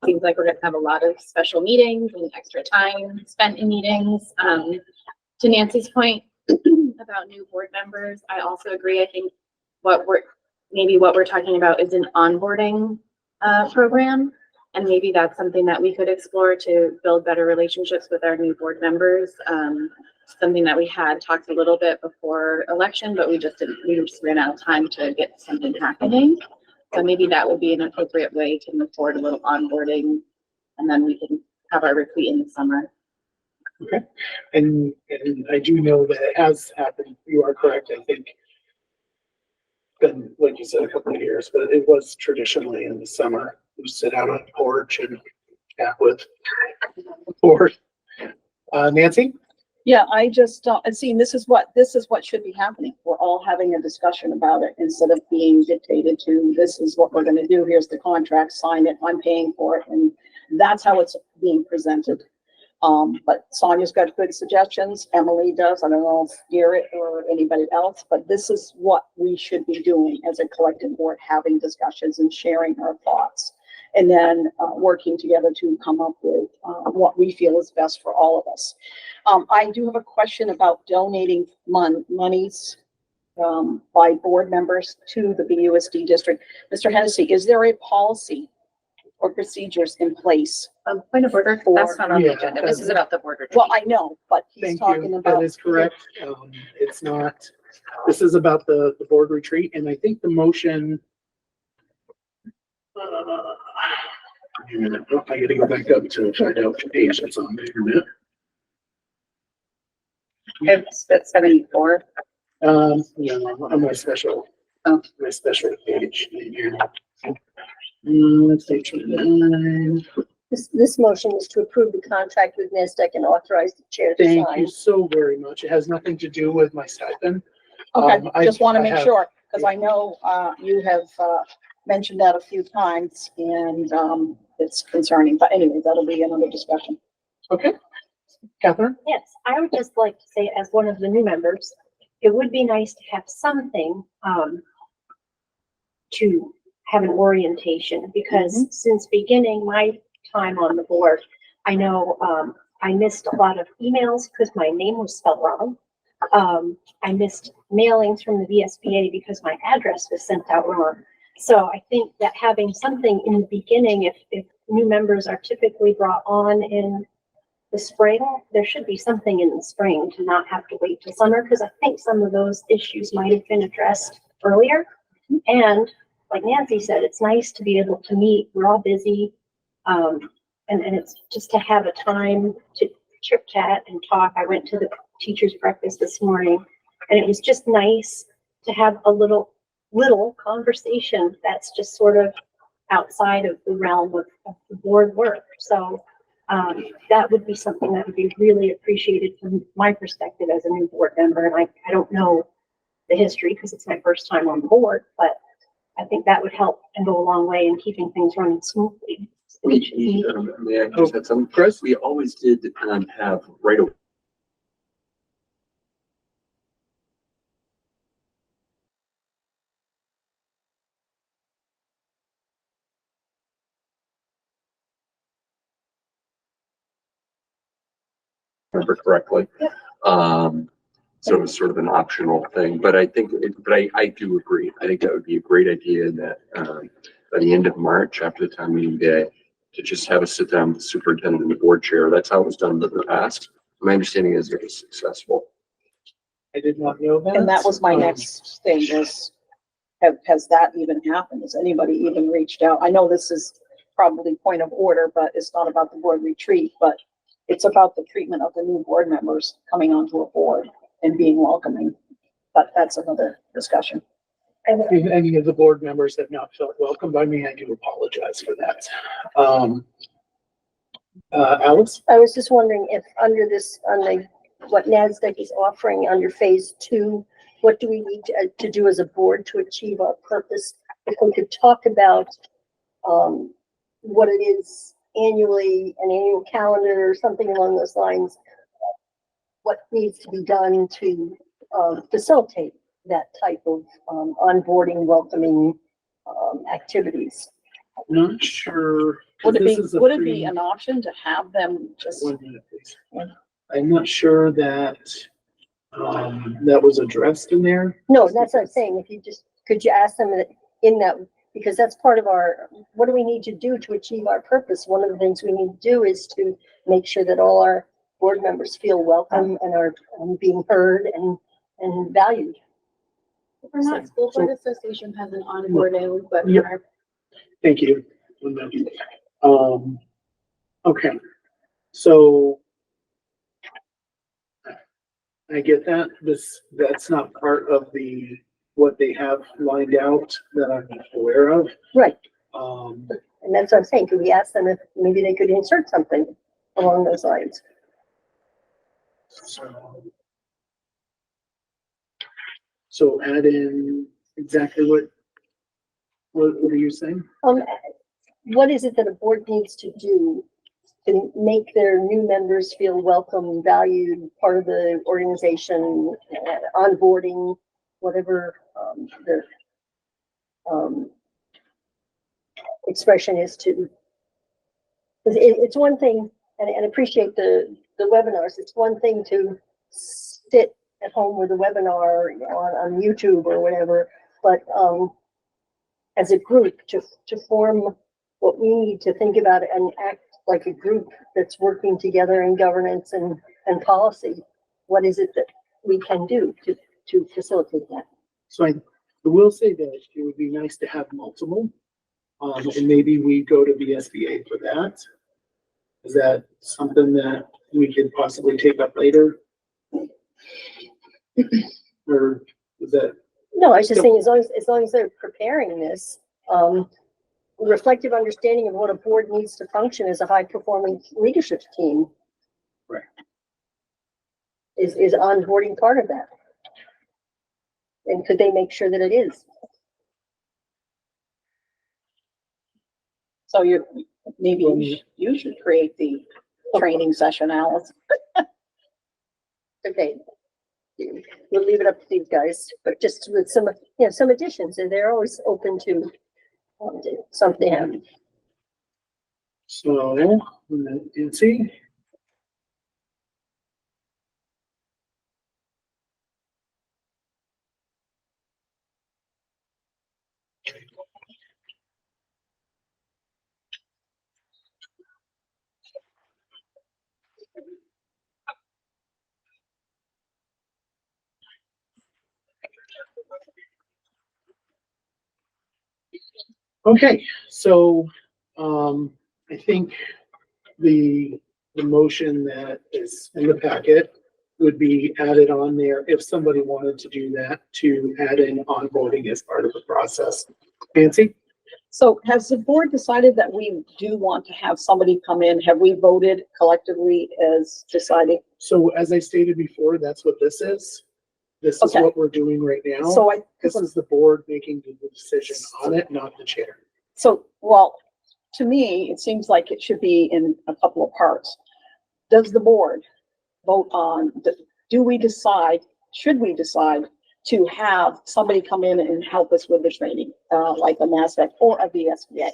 seems like we're going to have a lot of special meetings and extra time spent in meetings. To Nancy's point about new board members, I also agree. I think what we're talking about is an onboarding program, and maybe that's something that we could explore to build better relationships with our new board members. Something that we had talked a little bit before election, but we just ran out of time to get something happening. So maybe that would be an appropriate way to move forward, a little onboarding, and then we can have our retreat in the summer. Okay. And I do know that it has happened. You are correct. I think been, like you said, a couple of years, but it was traditionally in the summer. We sit out on the porch and chat with the board. Nancy? Yeah, I just, seeing this is what should be happening. We're all having a discussion about it instead of being dictated to, this is what we're gonna do, here's the contract, sign it, I'm paying for it, and that's how it's being presented. But Sonia's got good suggestions, Emily does, I don't know if Garrett or anybody else, but this is what we should be doing as a collective board, having discussions and sharing our thoughts. And then working together to come up with what we feel is best for all of us. I do have a question about donating monies by board members to the BUUSD district. Mr. Hennessy, is there a policy or procedures in place? Point of order, that's not on the agenda. This is about the board retreat. Well, I know, but he's Thank talking you. about. That is correct. It's not, this is about the board retreat, and I think the motion. I gotta go back up to find out the page that's on there. That's 74. Yeah, on my special, my special page. Let's see, 29. This motion is to approve the contract with NESDEC and authorize the chair to Thank sign. you so very much. It has nothing to do with my stipend. Okay, just want to make have- sure, because I know you have mentioned that a few times, and it's concerning, but anyway, that'll be another discussion. Okay. Catherine? Yes, I would just like to say, as one of the new members, it would be nice to have something to have an orientation, because since beginning my time on the board, I know I missed a lot of emails because my name was spelled wrong. I missed mailings from the VSBA because my address was sent out wrong. So I think that having something in the beginning, if new members are typically brought on in the spring, there should be something in the spring to not have to wait till summer, because I think some of those issues might have been addressed earlier. And like Nancy said, it's nice to be able to meet. We're all busy. And it's just to have a time to chit chat and talk. I went to the teacher's breakfast this morning, and it was just nice to have a little conversation that's just sort of outside of the realm of the board work. So that would be something that would be really appreciated from my perspective as a new board member. And I don't know the history because it's my first time on the board, but I think that would help and go a long way in keeping things running smoothly. May I just add something? Chris, we always did have right away. Remember correctly. So it was sort of an optional thing, but I think, I do agree. I think that would be a great idea that, by the end of March, after the town meeting day, to just have a sit down with the superintendent and the board chair. That's how it was done in the past. My understanding is it was successful. I did not know that. And that was my next thing is, has that even happened? Has anybody even reached out? I know this is probably point of order, but it's not about the board retreat, but it's about the treatment of the new board members coming onto a board and being welcoming. But that's another discussion. If any of the board members have not felt welcome by me, I do apologize for that. Alice? I was just wondering if under this, what NASDAQ is offering under phase 2, what do we need to do as a board to achieve our purpose? If we could talk about what it is annually, an annual calendar or something along those lines, what needs to be done to facilitate that type of onboarding, welcoming activities. I'm not sure. Would it be an option to have them just? 1 minute, please. I'm not sure that that was addressed in there. No, that's what I'm saying. If you just, could you ask them in that, because that's part of our, what do we need to do to achieve our purpose? One of the things we need to do is to make sure that all our board members feel welcome and are being heard and valued. Vermont School Board Association has an onboarding, but Yep. Thank you. Okay, so I get that. That's not part of what they have lined out that I'm not aware of. Right. Um, And that's what I'm saying. Could we ask them if maybe they could insert something along those lines? So add in exactly what are you saying? What is it that a board needs to do to make their new members feel welcome, valued, part of the organization, onboarding, whatever the expression is to. It's one thing, and appreciate the webinars. It's one thing to sit at home with a webinar, you know, on YouTube or whatever, but as a group to form what we need to think about and act like a group that's working together in governance and policy. What is it that we can do to facilitate that? So I will say that it would be nice to have multiple, and maybe we go to BSBA for that. Is that something that we could possibly take up later? Or is that? No, I was just saying, as long as they're preparing this, reflective understanding of what a board needs to function as a high-performing leadership team. Right. Is onboarding part of that? And could they make sure that it is? So maybe you should create the training session, Alice. Okay. We'll leave it up to these guys, but just with some, some additions, and they're always open to something. So, Nancy? Okay, so, I think the motion that is in the packet would be added on there if somebody wanted to do that, to add in onboarding as part of the process. Nancy? So has the board decided that we do want to have somebody come in? Have we voted collectively as deciding? So as I stated before, that's what this is. This is Okay. what we're doing right now. So This is the board making the decision on it, not the chair. So, well, to me, it seems like it should be in a couple of parts. Does the board vote on, do we decide, should we decide to have somebody come in and help us with the training, like a NASDAQ or a VSBA?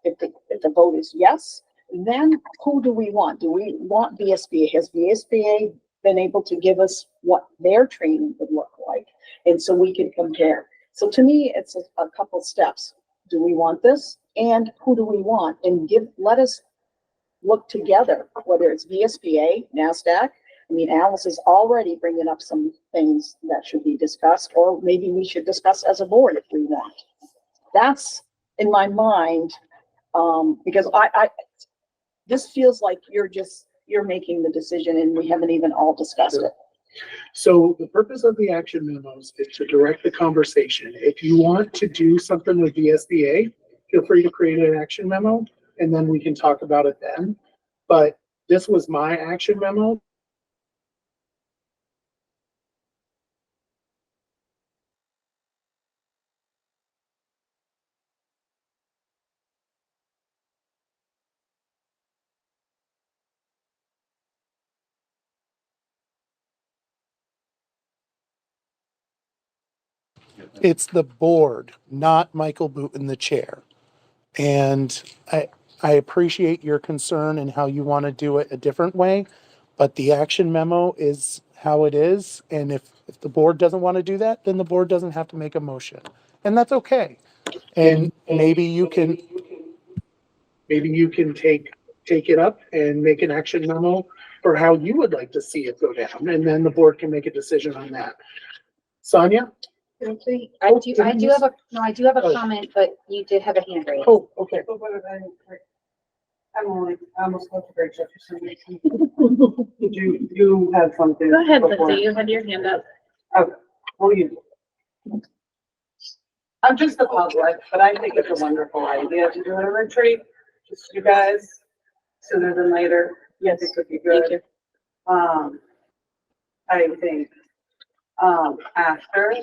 If the vote is yes, then who do we want? Do we want VSBA? Has VSBA been able to give us what their training would look like? And so we can compare. So to me, it's a couple steps. Do we want this? And who do we want? And let us look together, whether it's VSBA, NASDAQ. I mean, Alice is already bringing up some things that should be discussed, or maybe we should discuss as a board if we want. That's in my mind, because this feels like you're making the decision and we haven't even all discussed it. So the purpose of the action memos is to direct the conversation. If you want to do something with VSBA, feel free to create an action memo and then we can talk about it then. But this was my action memo. It's the board, not Michael Booten, the chair. And I appreciate your concern and how you want to do it a different way, but the action memo is how it is. And if the board doesn't want to do that, then the board doesn't have to make a motion. And that's okay. And maybe you can take it up and make an action memo for how you would like to see it go down. And then the board can make a decision on that. Sonia? I do have a comment, but you did have a hand raised. Oh, okay. I'm almost going to break up for some reason. Did you have something? Go ahead, before? Lindsay, you had your hand up. Okay, well, I'm just the public, but I think it's a wonderful idea to do a retreat, just you guys, sooner than later. Yes, It could be good. I think, after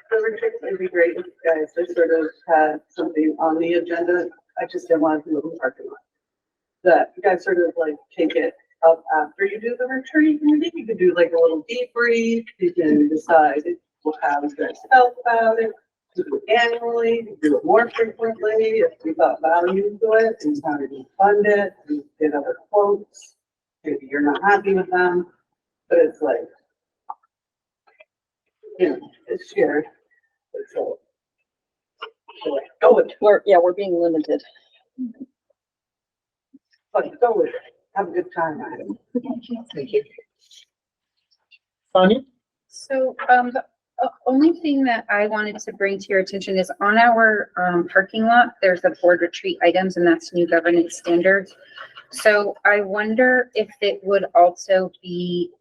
the retreat, it'd be great if you guys just sort of had something on the agenda. I just didn't want to do it in the parking lot. That you guys sort of like take it up after you do the retreat. Maybe you could do like a little debrief. You can decide how you guys felt about it. Do it annually, do it more frequently if you got value to it, and how did you fund it, and get other quotes. Maybe you're not happy with them, but it's like, you know, it's shared. So, go with it. We're being limited. But go with it. Have a good time. Thank you. Sonia? So, the only thing that I wanted to bring to your attention is on our parking lot, there's a board retreat items, and that's new governance standards. So I wonder if it would also be,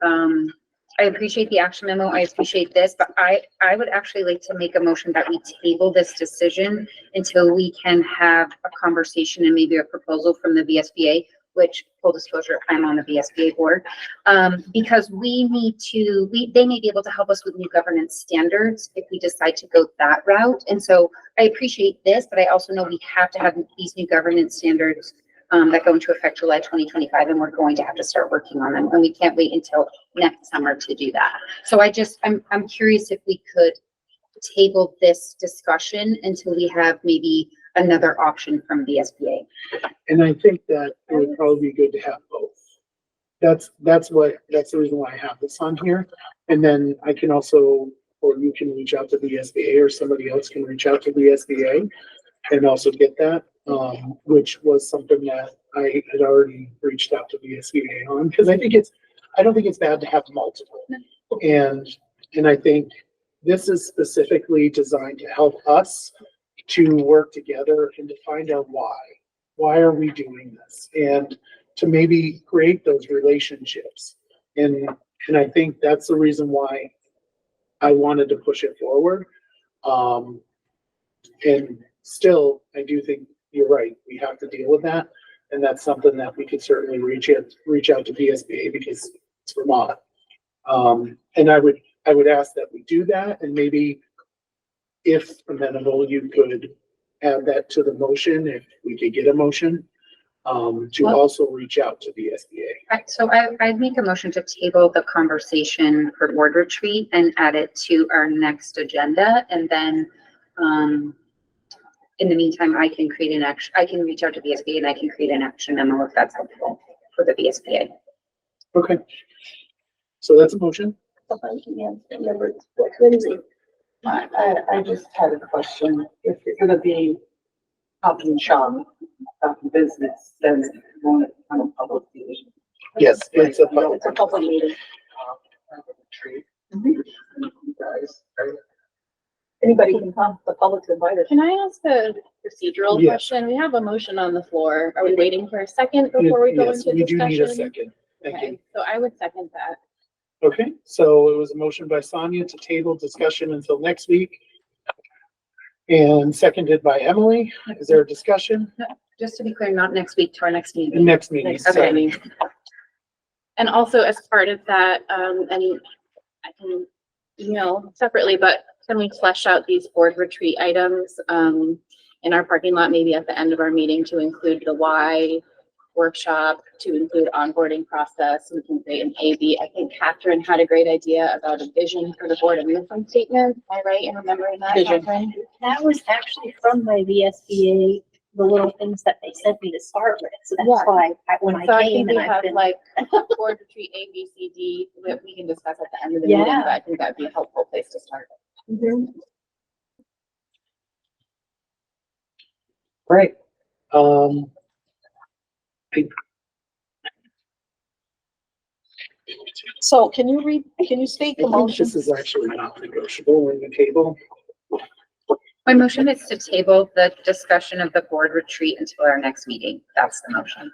I appreciate the action memo, I appreciate this, but I would actually like to make a motion that we table this decision until we can have a conversation and maybe a proposal from the VSBA, which, full disclosure, I'm on the VSBA board, because we need to, they may be able to help us with new governance standards if we decide to go that route. And so I appreciate this, but I also know we have to have these new governance standards that go into effect July 2025, and we're going to have to start working on them, and we can't wait until next summer to do that. So I'm curious if we could table this discussion until we have maybe another option from VSBA. And I think that it would probably be good to have both. That's the reason why I have this on here. And then I can also, or you can reach out to VSBA, or somebody else can reach out to VSBA and also get that, which was something that I had already reached out to VSBA on, because I don't think it's bad to have multiple. And I think this is specifically designed to help us to work together and to find out why. Why are we doing this? And to maybe create those relationships. And I think that's the reason why I wanted to push it forward. And still, I do think you're right. We have to deal with that. And that's something that we could certainly reach out to BSBA because it's Vermont. And I would ask that we do that, and maybe if amenable, you could add that to the motion, if we could get a motion, to also reach out to the SBA. Right, so I'd make a motion to table the conversation for board retreat and add it to our next agenda. And then, in the meantime, I can reach out to the SBA and I can create an action memo if that's helpful for the BSBA. Okay. So that's a motion. I just had a question. If you're gonna be talking shop, talking business, then you want it on a public meeting. Yes, it's a It's a public meeting. Retreat. Mhm. You guys, Anybody can come, the public's invited. Can I ask a procedural Yes. question? We have a motion on the floor. Are we waiting for a second before we go Yes, into we do need a discussion? second. Thank you. Okay, so I would second that. Okay, so it was a motion by Sonia to table discussion until next week. And seconded by Emily. Is there a discussion? Just to be clear, not next week, to our next The meeting. next meeting. Okay. sorry. And also as part of that, and I can email separately, but can we flesh out these board retreat items in our parking lot, maybe at the end of our meeting, to include the why workshop, to include onboarding process? We can say an AB. I think Catherine had a great idea about a vision for the board and mission statement. Am I right in remembering that, Vision. Catherine? That was actually from my VSBA, the little things that they sent me to start with. So that's Yeah. why when I So I came think and we I've have been. like board retreat A, B, C, D that we can discuss at the end of the meeting, Yeah. but I think that'd be a helpful place to start. Right. So can you state I the think motion? this is actually not negotiable in the table. My motion is to table the discussion of the board retreat until our next meeting. That's the motion.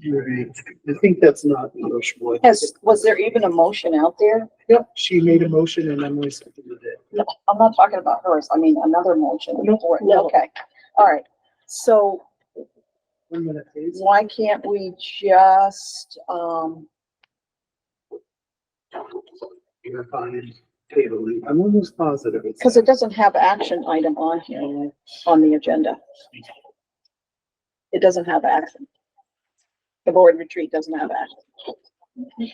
Right. I think that's not negotiable. Was there even a motion out there? Yep, she made a motion and Emily seconded it. No, I'm not talking about hers. I mean, another motion. No. Okay, all right. So 1 minute, please. why can't we just, You're fine. Tabling. I'm almost positive. It's because it doesn't have action item on here, on the agenda. It doesn't have action. The board retreat doesn't have action.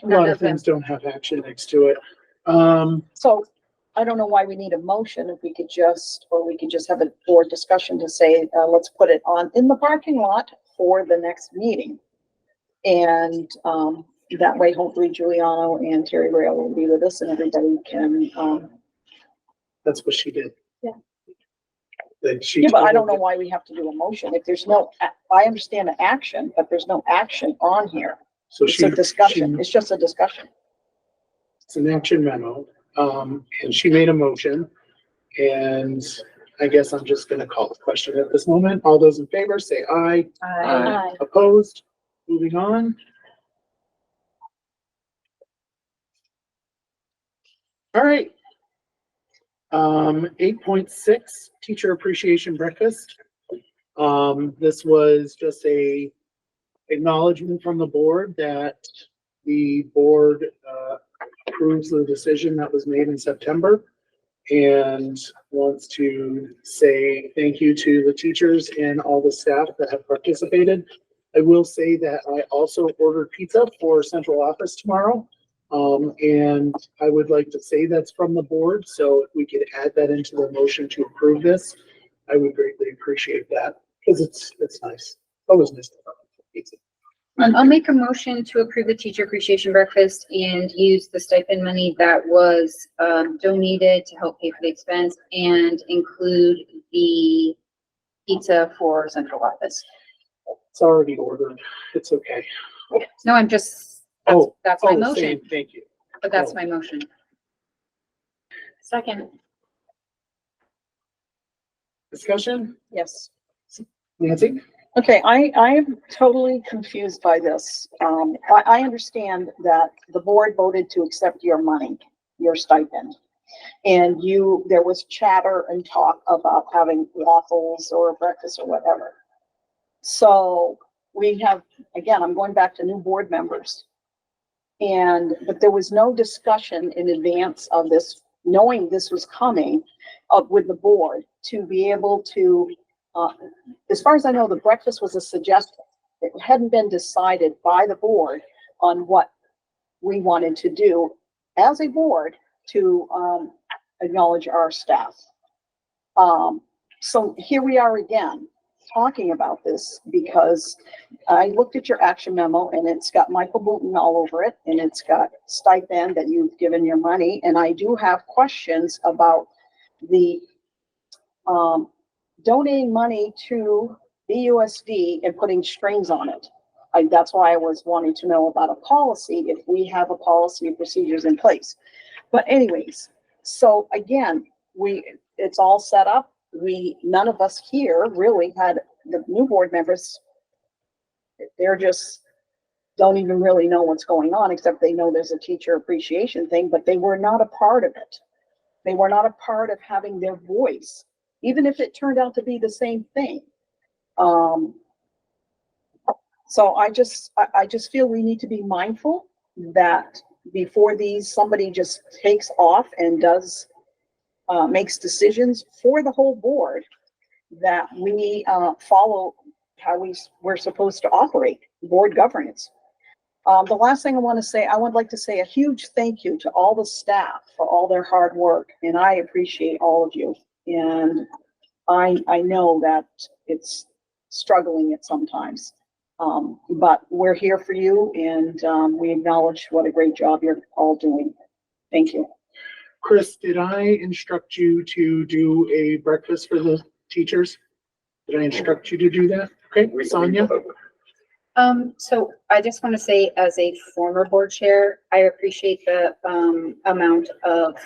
a lot of things don't have action next to it. So I don't know why we need a motion if we could just, or we could just have a board discussion to say, let's put it on in the parking lot for the next meeting. And, that way hopefully Giuliano and Terry Rail will be with us and everybody can, That's what she did. Yeah. That she. yeah, but I don't know tabled why we have to do a motion. If there's no, I understand the action, but there's no action on here. it. So It's a discussion. she- It's just a discussion. It's an action memo, and she made a motion. And I guess I'm just gonna call the question at this moment. All those in favor, say aye. Aye. Opposed? Moving on. All right. 8.6, teacher appreciation breakfast. This was just a acknowledgement from the board that the board approves the decision that was made in September and wants to say thank you to the teachers and all the staff that have participated. I will say that I also ordered pizza for central office tomorrow. And I would like to say that's from the board, so if we could add that into the motion to approve this, I would greatly appreciate that, because it's nice. Always nice to have pizza. I'll make a motion to approve the teacher appreciation breakfast and use the stipend money that was donated to help pay for the expense and include the pizza for central office. It's already ordered. It's okay. No, I'm just, that's my motion, same, thank you. but that's my motion. Second. Discussion? Yes. Nancy? Okay, I am totally confused by this. I understand that the board voted to accept your money, your stipend. And there was chatter and talk about having waffles or breakfast or whatever. So we have, again, I'm going back to new board members. But there was no discussion in advance of this, knowing this was coming up with the board to be able to, as far as I know, the breakfast was a suggestion. It hadn't been decided by the board on what we wanted to do as a board to acknowledge our staff. So here we are again, talking about this because I looked at your action memo and it's got Michael Booton all over it, and it's got stipend that you've given your money. And I do have questions about the donating money to BUSD and putting strings on it. That's why I was wanting to know about a policy, if we have a policy and procedures in place. But anyways, so again, it's all set up. None of us here really had the new board members. They're just don't even really know what's going on, except they know there's a teacher appreciation thing, but they were not a part of it. They were not a part of having their voice, even if it turned out to be the same thing. So I just feel we need to be mindful that before somebody just takes off and makes decisions for the whole board, that we follow how we're supposed to operate board governance. The last thing I want to say, I would like to say a huge thank you to all the staff for all their hard work, and I appreciate all of you. And I know that it's struggling at sometimes, but we're here for you, and we acknowledge what a great job you're all doing. Thank you. Chris, did I instruct you to do a breakfast for the teachers? Did I instruct you to do that? Okay, Sonia? So I just want to say, as a former board chair, I appreciate the amount of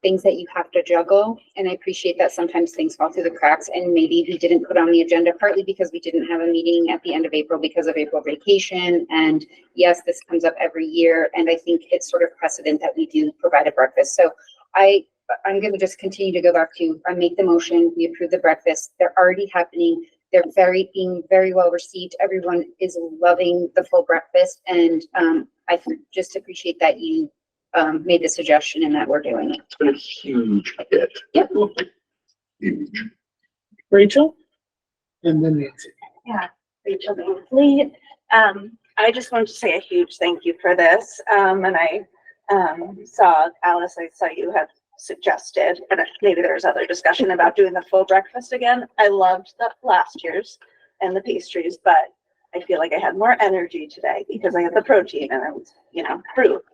things that you have to juggle. And I appreciate that sometimes things fall through the cracks, and maybe we didn't put on the agenda, partly because we didn't have a meeting at the end of April because of April vacation. And yes, this comes up every year. And I think it's sort of precedent that we do provide a breakfast. So I'm going to just continue to go back to, I make the motion, we approve the breakfast. They're already happening. They're being very well received. Everyone is loving the full breakfast. And I just appreciate that you made the suggestion and that we're doing it. It's been a huge hit. Yep. Huge. Rachel? And then Nancy. Yeah, Rachel Bankley. I just wanted to say a huge thank you for this. And I saw, Alice, I saw you had suggested, and maybe there's other discussion about doing the full breakfast again. I loved the last year's and the pastries, but I feel like I had more energy today because I had the protein and it was, fruit.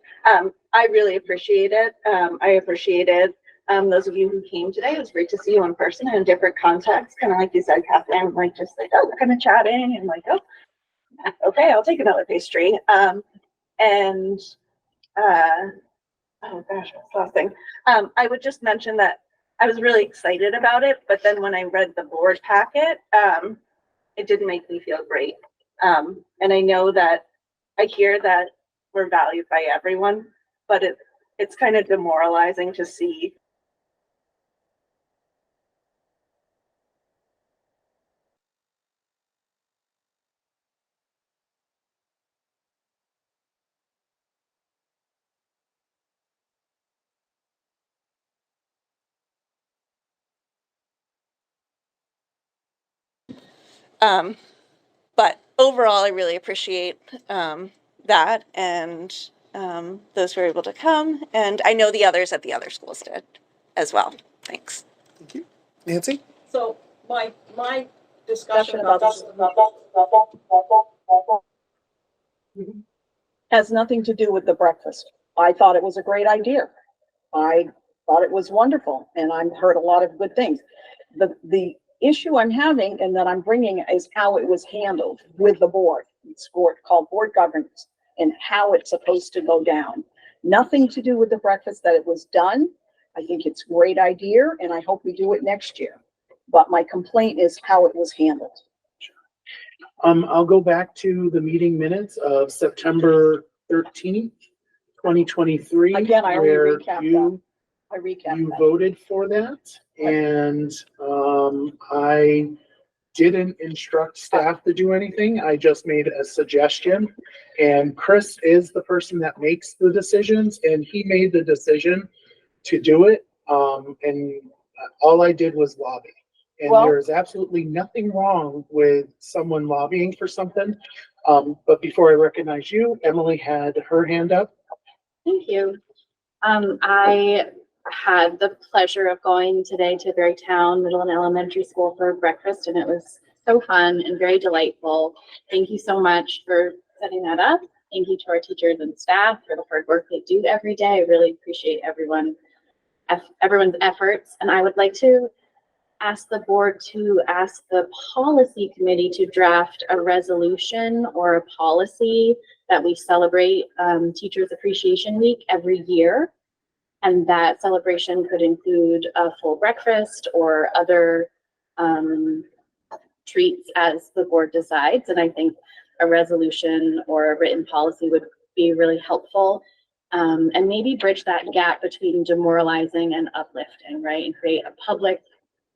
I really appreciate it. I appreciated those of you who came today. It was great to see you in person in a different context. Kind of like you said, Kathleen, like just like, oh, we're kind of chatting and like, oh, okay, I'll take another pastry. Oh gosh, what's the last thing? I would just mention that I was really excited about it, but then when I read the board packet, it didn't make me feel great. And I know that I hear that we're valued by everyone, but it's kind of demoralizing to see. But overall, I really appreciate that, and those who were able to come. And I know the others at the other schools did as well. Thanks. Thank you. Nancy? So my discussion about this has nothing to do with the breakfast. I thought it was a great idea. I thought it was wonderful, and I've heard a lot of good things. The issue I'm having and that I'm bringing is how it was handled with the board. It's called board governance and how it's supposed to go down. Nothing to do with the breakfast, that it was done. I think it's a great idea, and I hope we do it next year. but my complaint is how it was handled. I'll go back to the meeting minutes of September 13th, 2023. Again, I only where recapped you I recapped You that. voted for that, and I didn't instruct staff to do anything. I just made a suggestion. And Chris is the person that makes the decisions, and he made the decision to do it. And all I did was lobby. And Well- there is absolutely nothing wrong with someone lobbying for something. But before I recognize you, Emily had her hand up. Thank you. I had the pleasure of going today to Berrytown Middle and Elementary School for breakfast, and it was so fun and very delightful. Thank you so much for setting that up. Thank you to our teachers and staff for the hard work they do every day. I really appreciate everyone's efforts. And I would like to ask the board to ask the policy committee to draft a resolution or a policy that we celebrate Teachers Appreciation Week every year. And that celebration could include a full breakfast or other treats as the board decides. And I think a resolution or a written policy would be really helpful. And maybe bridge that gap between demoralizing and uplifting, right? And create a public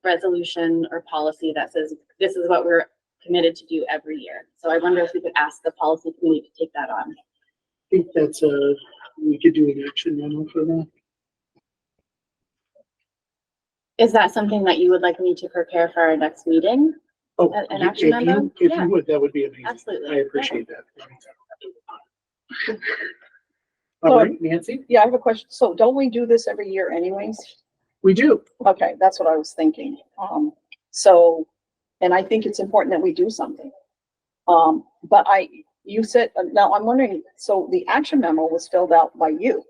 resolution or policy that says, this is what we're committed to do every year. So I wonder if we could ask the policy committee to take that on. I think that's we could do an action memo for that. Is that something that you would like me to prepare for our next meeting? Oh, An action memo? if Yeah. you would, that would be amazing. Absolutely. I appreciate that. All right, Nancy, Yeah, I have a question. So don't we do this every year anyways? we do. Okay, that's what I was thinking. So, and I think it's important that we do something. But you said, now I'm wondering, so the action memo was filled out by you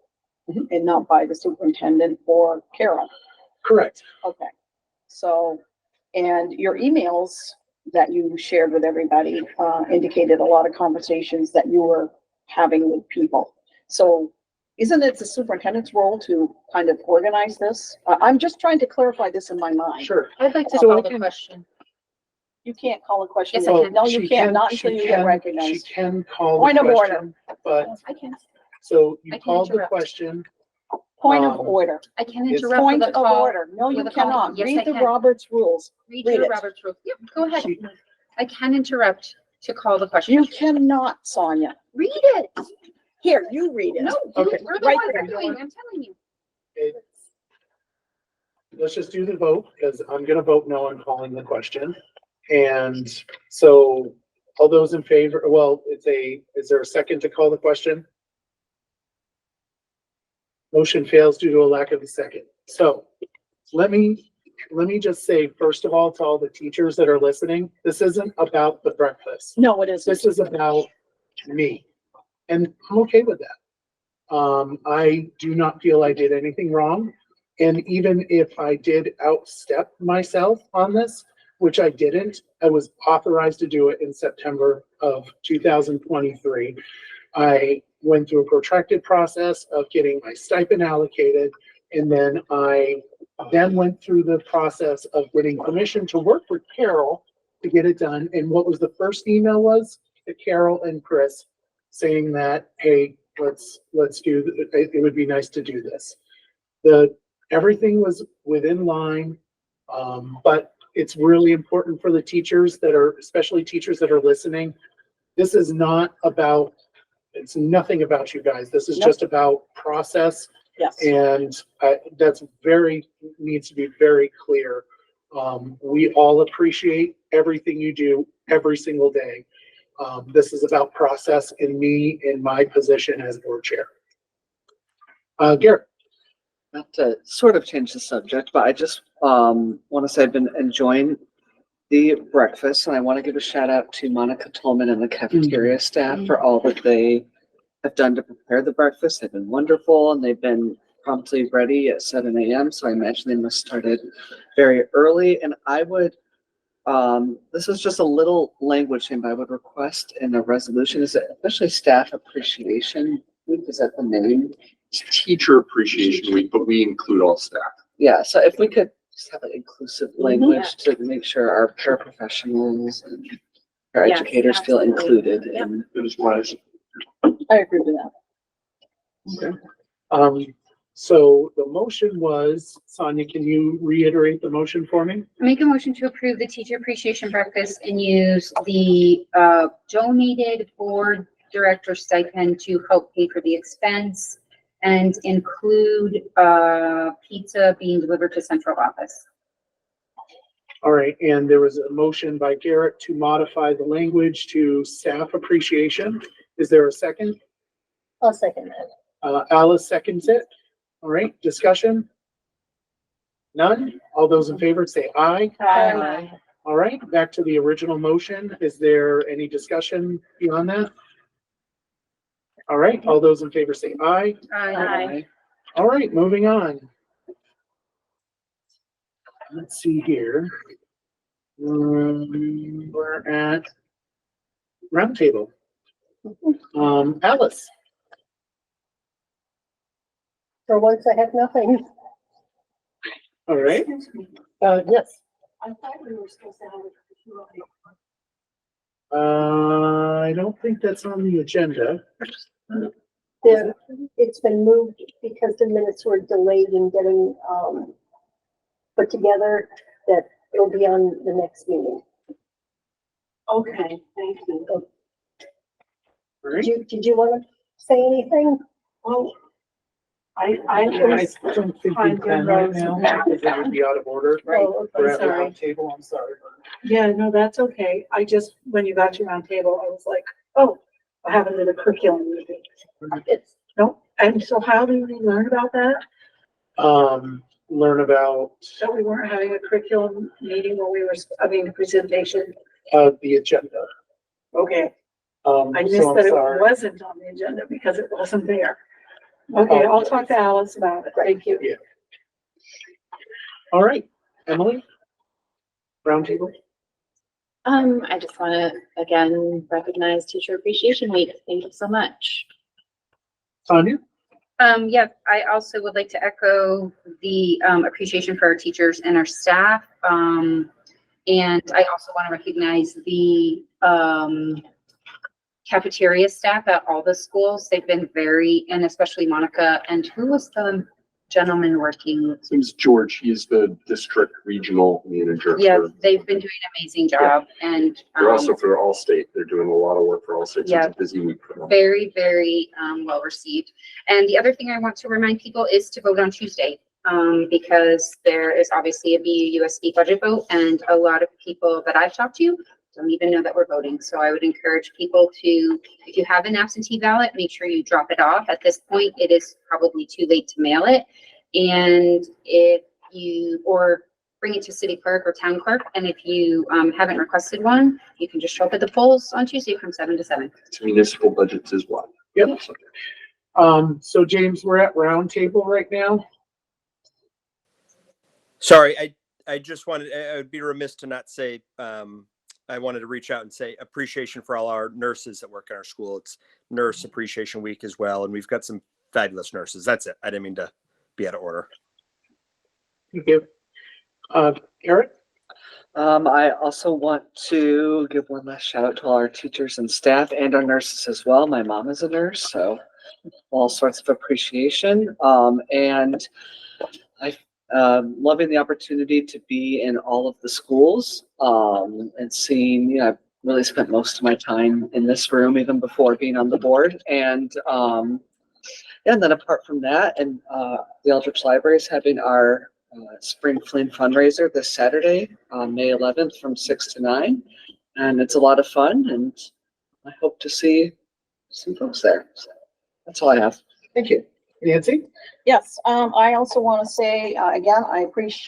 and not by the superintendent or Carol? Correct. Okay, so, and your emails that you shared with everybody, indicated a lot of conversations that you were having with people. So isn't it the superintendent's role to kind of organize this? I'm just trying to clarify this in my mind. Sure. I'd like to So call I the can- question. You can't call a question. Yes, I can. No, you She can't, not she until you get can- She recognized. can call Point the of order. question, but, I can. so I you can called the interrupt. question. Point of Um, order. I can It's interrupt Point with of a call. order. No, you with a call. cannot. Yes, I Read the can. Roberts rules. Read Read your it. Robert's rule. Yep, go ahead. She- I can interrupt to call the question. You cannot, Sonia. Read it. Here, you read it. No, Okay. we're the Right ones there. that are doing, I'm telling you. Let's just do the vote, because I'm gonna vote no on calling the question. And so all those in favor, well, is there a second to call the question? Motion fails due to a lack of a second. So let me just say, first of all, to all the teachers that are listening, this isn't about the breakfast. No, it isn't. This is about me. And I'm okay with that. I do not feel I did anything wrong. And even if I did outstep myself on this, which I didn't, I was authorized to do it in September of 2023. I went through a protracted process of getting my stipend allocated. And then I went through the process of getting permission to work with Carol to get it done. And what was the first email was to Carol and Chris saying that, hey, let's do, it would be nice to do this. Everything was within line, but it's really important for the teachers that are, especially teachers that are listening. This is not about, it's nothing about you guys. This is Nope. just about process. Yes. And that's needs to be very clear. We all appreciate everything you do every single day. This is about process and me in my position as board chair. Garrett. Not to sort of change the subject, but I just want to say I've been enjoying the breakfast, and I want to give a shout out to Monica Tolman and the cafeteria staff for all that they have done to prepare the breakfast. They've been wonderful, and they've been promptly ready at 7 a.m. So I imagine they must have started very early. And I would, this is just a little language thing, but I would request in the resolution, is it especially staff appreciation week? Is that the name? Teacher Appreciation Week, but we include all staff. Yeah, so if we could just have an inclusive language to make sure our paraprofessionals and our Yes, educators feel absolutely. included Yep. and It was wise. I agree with that. Okay. So the motion was, Sonia, can you reiterate the motion for me? Make a motion to approve the teacher appreciation breakfast and use the donated board director stipend to help pay for the expense and include pizza being delivered to central office. All right, and there was a motion by Garrett to modify the language to staff appreciation. Is there a second? I'll second that. Alice seconds it. All right, discussion? None? All those in favor say aye. Aye. All right, back to the original motion. Is there any discussion beyond that? All right, all those in favor say aye. Aye. All right, moving on. Let's see here. We're at roundtable. Alice. For once, I have nothing. All right. Yes. I thought we were supposed to have I don't think that's on the agenda. It's been moved because the minutes were delayed in getting, put together, that it'll be on the next meeting. Okay, thank you. All right. Did you want to say anything? Well, I I was don't think we Fine, can good right roads. now, because that would be out of order. Oh, We're okay, at sorry. roundtable, I'm sorry. Yeah, no, that's okay. I just, when you got to round table, I was like, oh, I haven't done a curriculum meeting. It's, No, and so how did we learn about that? Learn about, That we weren't having a curriculum meeting when we were, a presentation? the agenda. Okay, I missed So I'm that it sorry. wasn't on the agenda because it wasn't there. Okay, I'll talk to Alice about it. Thank you. Yeah. All right, Emily? Roundtable? I just want to again recognize Teacher Appreciation Week. Thank you so much. Sonia? Yeah, I also would like to echo the appreciation for our teachers and our staff. And I also want to recognize the cafeteria staff at all the schools. They've been and especially Monica, and who was the gentleman working? It was George. He's the district regional manager. Yeah, for- they've been doing an amazing job and They're also for Allstate. They're doing a lot of work for Allstate. So Yeah. it's a busy week for them. very, very well received. And the other thing I want to remind people is to vote on Tuesday. Because there is obviously a BUUSD budget vote, and a lot of people that I've talked to don't even know that we're voting. So I would encourage people to, if you have an absentee ballot, make sure you drop it off. At this point, it is probably too late to mail it. And or bring it to city clerk or town clerk. And if you haven't requested one, you can just show up at the polls on Tuesday from 7 to 7. It's municipal budgets as well. Yep. So James, we're at roundtable right now. Sorry, I just wanted, I would be remiss to not say, I wanted to reach out and say appreciation for all our nurses that work in our school. It's Nurse Appreciation Week as well. And we've got some fabulous nurses. That's it. I didn't mean to be out of order. Thank you. Eric? I also want to give one last shout out to all our teachers and staff and our nurses as well. My mom is a nurse, so all sorts of appreciation. And loving the opportunity to be in all of the schools, and seeing, I've really spent most of my time in this room even before being on the board. And then apart from that, and the Eldridge Library is having our Spring Fling fundraiser this Saturday, May 11th from 6 to 9. And it's a lot of fun, and I hope to see some folks there. So that's all I have. Thank you. Nancy? Yes, I also want to say, again, I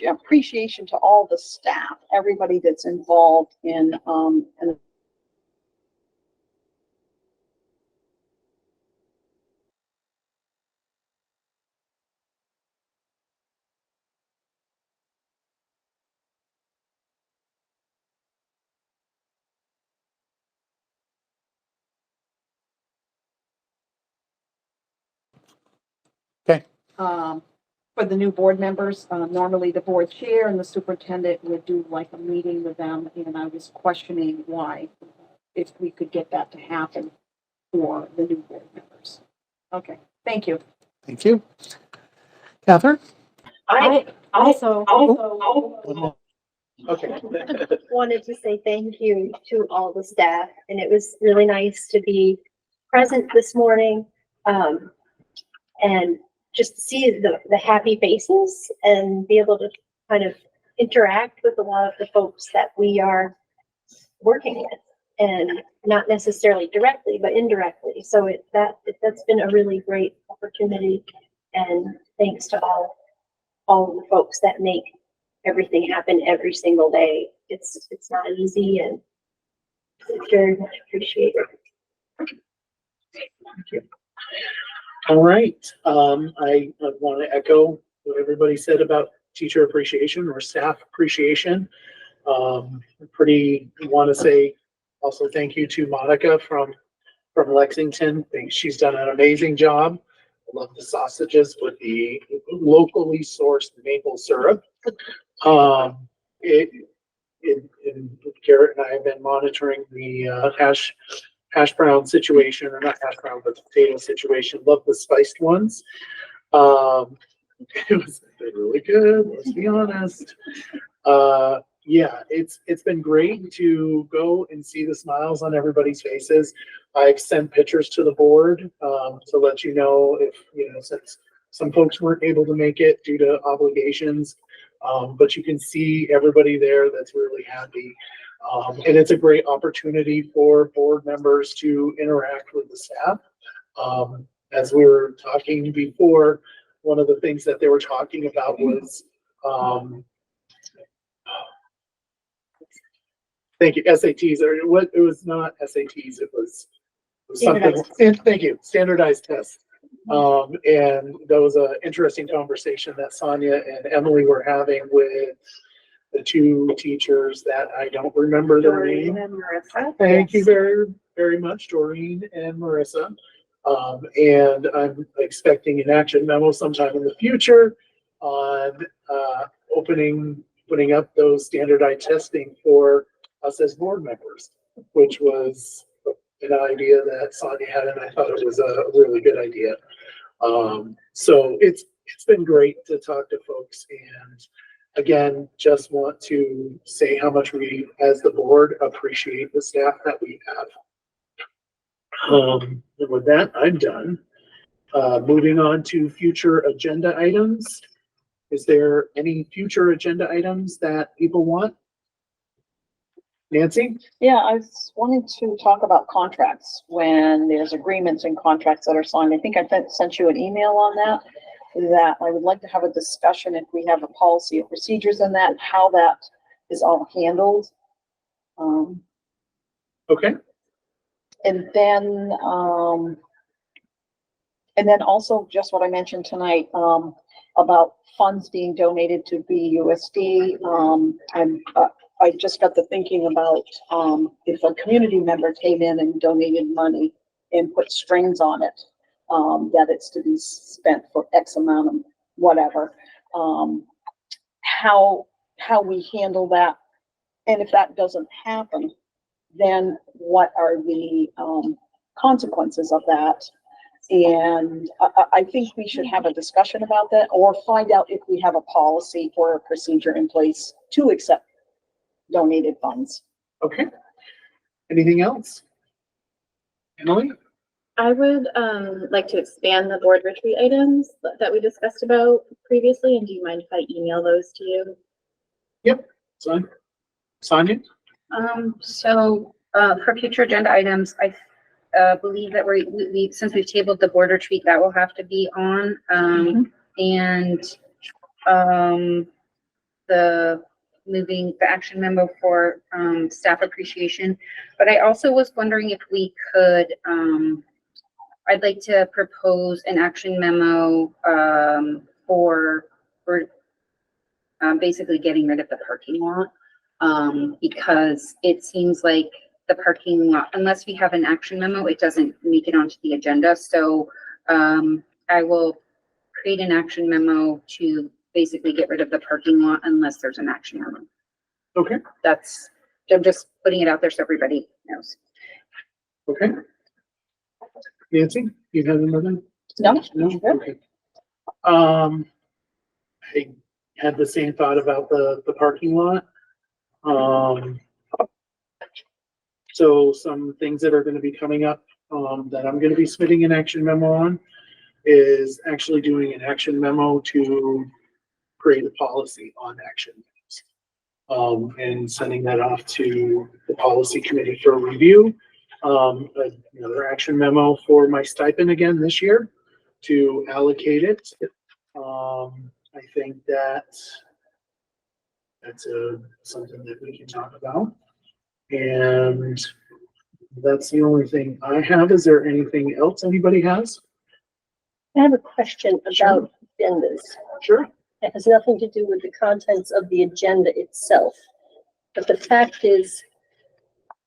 appreciation to all the staff, everybody that's involved in Okay. for the new board members. Normally the board chair and the superintendent would do like a meeting with them, and I was questioning why, if we could get that to happen for the new board members. Okay, thank you. Thank you. Catherine? I also Okay. wanted to say thank you to all the staff, and it was really nice to be present this morning, and just to see the happy faces and be able to kind of interact with a lot of the folks that we are working with, and not necessarily directly, but indirectly. So that's been a really great opportunity, and thanks to all the folks that make everything happen every single day. It's not easy, and it's very much appreciated. Thank you. All right. I want to echo what everybody said about teacher appreciation or staff appreciation. Want to say also thank you to Monica from Lexington. I think she's done an amazing job. I love the sausages with the locally sourced maple syrup. Garrett and I have been monitoring the hash brown situation, or not hash brown, but the potato situation. Love the spiced ones. They're really good. Let's be honest. Yeah, it's been great to go and see the smiles on everybody's faces. I've sent pictures to the board to let you know if, since some folks weren't able to make it due to obligations, but you can see everybody there that's really happy. And it's a great opportunity for board members to interact with the staff. As we were talking before, one of the things that they were talking about was, thank you, SATs, or what, it was not SATs, it was something, thank you, standardized tests. And that was an interesting conversation that Sonia and Emily were having with the two teachers that I don't remember their name. Doreen and Marissa. Thank you very, very much, Doreen and Marissa. And I'm expecting an action memo sometime in the future on putting up those standardized testing for us as board members, which was an idea that Sonia had, and I thought it was a really good idea. So it's been great to talk to folks, and again, just want to say how much we, as the board, appreciate the staff that we have. And with that, I'm done. Moving on to future agenda items. Is there any future agenda items that people want? Nancy? Yeah, I was wanting to talk about contracts when there's agreements and contracts that are signed. I think I sent you an email on that I would like to have a discussion if we have a policy or procedures in that, how that is all handled. Okay. And then also just what I mentioned tonight, about funds being donated to BUUSD. I just got to thinking about, if a community member came in and donated money and put strings on it, that it's to be spent for X amount of whatever, how we handle that. And if that doesn't happen, then what are the consequences of that? And I think we should have a discussion about that, or find out if we have a policy or a procedure in place to accept donated funds. Okay. Anything else? Emily? I would like to expand the board retreat items that we discussed about previously, and do you mind if I email those to you? Yep. Sonia? So for future agenda items, I believe that we since we've tabled the board retreat, that will have to be on. And the moving the action memo for staff appreciation. But I also was wondering if we could, I'd like to propose an action memo for basically getting rid of the parking lot, because it seems like the parking lot, unless we have an action memo, it doesn't make it onto the agenda. So I will create an action memo to basically get rid of the parking lot unless there's an action memo. Okay, I'm just putting it out there so everybody knows. okay. Nancy, you have another? No? No? Okay. I had the same thought about the parking lot. So some things that are gonna be coming up, that I'm gonna be submitting an action memo on is actually doing an action memo to create a policy on action memos. And sending that off to the policy committee for review. Another action memo for my stipend again this year to allocate it. I think that's something that we can talk about. And that's the only thing I have. Is there anything else anybody has? I have a question about agendas. Sure. It has nothing to do with the contents of the agenda itself. But the fact is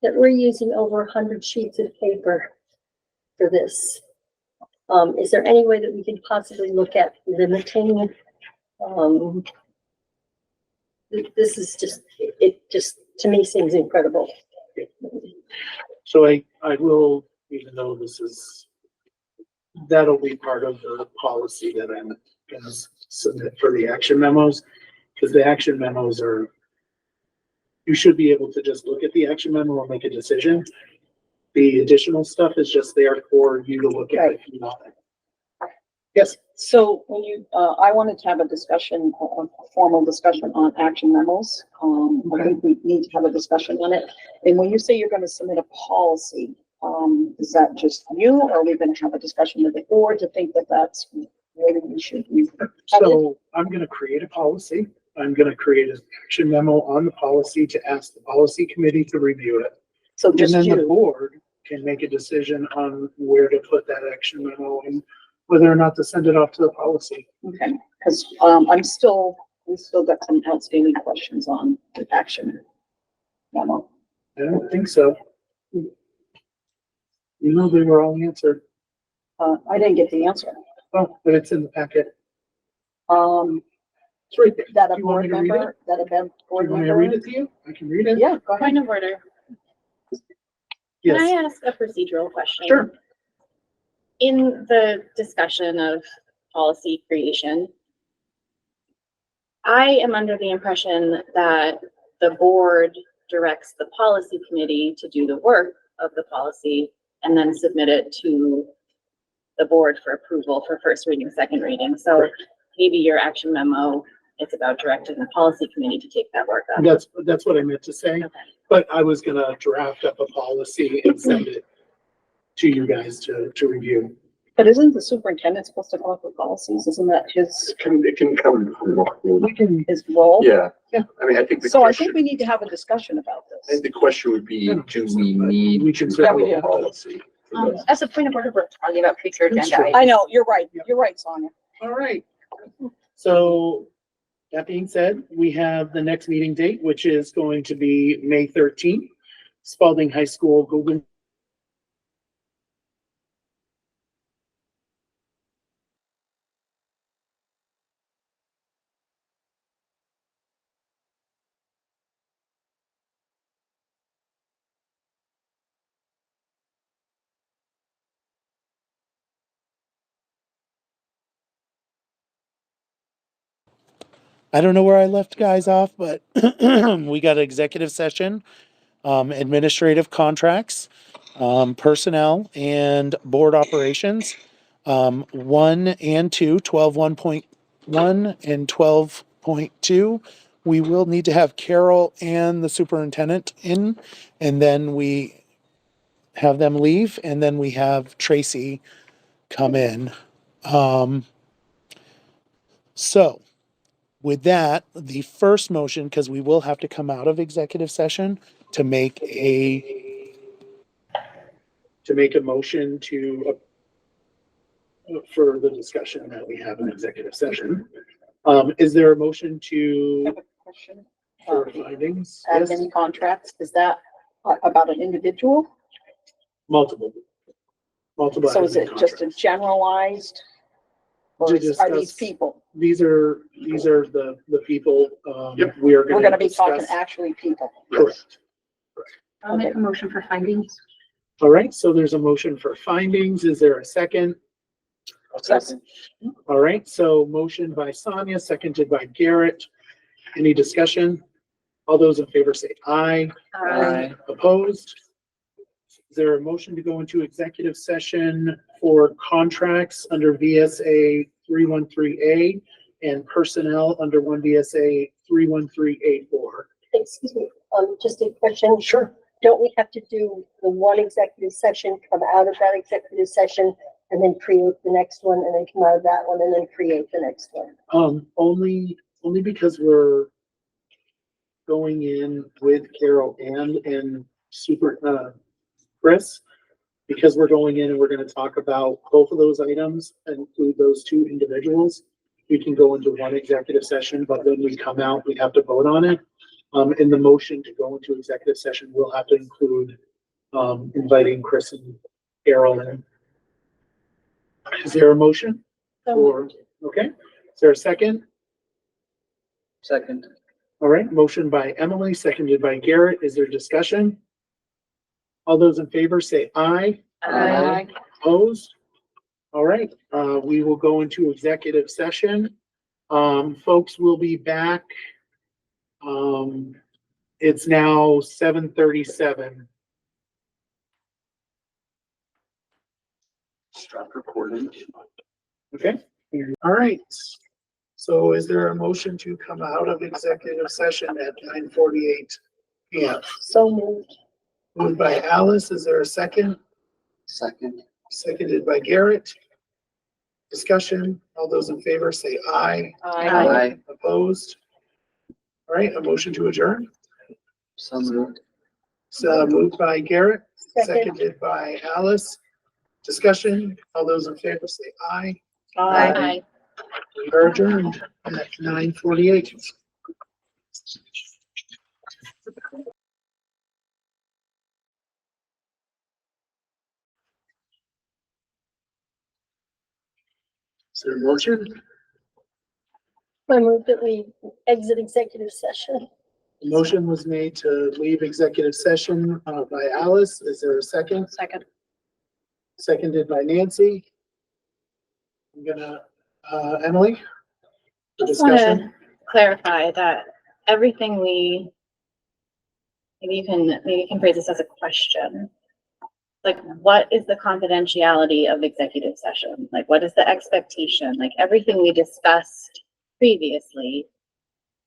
that we're using over 100 sheets of paper for this. Is there any way that we could possibly look at limiting? This is just, it just, to me, seems incredible. So I will, even though that'll be part of the policy that I'm gonna submit for the action memos, because the action memos you should be able to just look at the action memo and make a decision. The additional stuff is just there for you to look at if you want it. Yes. So when I wanted to have a discussion, a formal discussion on action memos. I think we need to have a discussion on it. And when you say you're going to submit a policy, is that just you, or are we going to have a discussion with the board to think that that's where we should be? So I'm going to create a policy. I'm going to create an action memo on the policy to ask the policy committee to review it. So just and then the you. board can make a decision on where to put that action memo and whether or not to send it off to the policy. Okay, because we still got some outstanding questions on the action memo. I don't think so. You know, they were all answered. I didn't get the answer. Oh, but it's in the packet. It's right there. That a Do you want board me to read member, it? that a board Do you want me to member? read it to you? I can read it. Yeah, go ahead. Point of order. Can Yes, I ask a procedural question? sure. In the discussion of policy creation, I am under the impression that the board directs the policy committee to do the work of the policy and then submit it to the board for approval for first reading, second reading. So maybe your action memo is about directing the policy committee to take that work up. That's what I meant to say. Okay. But I was gonna draft up a policy and send it to you guys to review. But isn't the superintendent supposed to come up with policies? Isn't that his It can come from, We can, his role? yeah. Yeah. I mean, I think the So I question, think we need to have a discussion about I this. think the question would be, do we need we can to certainly have we a do. policy? for this? As a point of order, we're talking about future That's agenda true. items. I know, you're right. You're right, Sonia. all right. So that being said, we have the next meeting date, which is going to be May 13th, Spalding High School, Google. I don't know where I left guys off, but we got executive session, administrative contracts, personnel and board operations. 1 and 2, 12.1 and 12.2. We will need to have Carol and the superintendent in, and then we have them leave, and then we have Tracy come in. So with that, the first motion, because we will have to come out of executive session to make a motion to for the discussion that we have in executive session. Is there a motion I to have a question. for findings? Yes? Admin contracts, is that about an individual? Multiple. So is admin it just a contracts. generalized? Or To are these discuss- people? These are the people, Yep. we're We're gonna be discuss. talking actually people. Correct. I'll make a motion for findings. All right, so there's a motion for findings. Is there a second? Second. All right, so motion by Sonia, seconded by Garrett. Any discussion? All those in favor say aye. Aye. Opposed? Is there a motion to go into executive session for contracts under VSA 313A and personnel under 1 VSA 313A4? Excuse me, just a question. Sure. Don't we have to do the one executive session, come out of that executive session, and then create the next one, and then come out of that one, and then create the next one? Only because we're going in with Carol and Chris, because we're going in and we're gonna talk about both of those items and include those two individuals. We can go into one executive session, but when we come out, we have to vote on it. In the motion to go into executive session, we'll have to include, inviting Chris and Carol in. Is there a motion? Or, okay, is there a second? Second. All right, motion by Emily, seconded by Garrett. Is there discussion? All those in favor say aye. Aye. Opposed? All right, we will go into executive session. Folks will be back. It's now 7:37. Stop recording. Okay, all right. So is there a motion to come out of executive session at 9:48 PM? So moved. Moved by Alice. Is there a second? Second. Seconded by Garrett. Discussion. All those in favor say aye. Aye. Opposed? All right, a motion to adjourn. So moved. So moved by Garrett, Second. seconded by Alice. Discussion. All those in favor say aye. Aye. We are adjourned at 9:48. Is there a motion? I move that we exit executive session. The motion was made to leave executive session by Alice. Is there a second? Second. Seconded by Nancy. I'm gonna, Emily? Just want to clarify that everything maybe you can phrase this as a question. Like, what is the confidentiality of executive session? Like, what is the expectation? Like, everything we discussed previously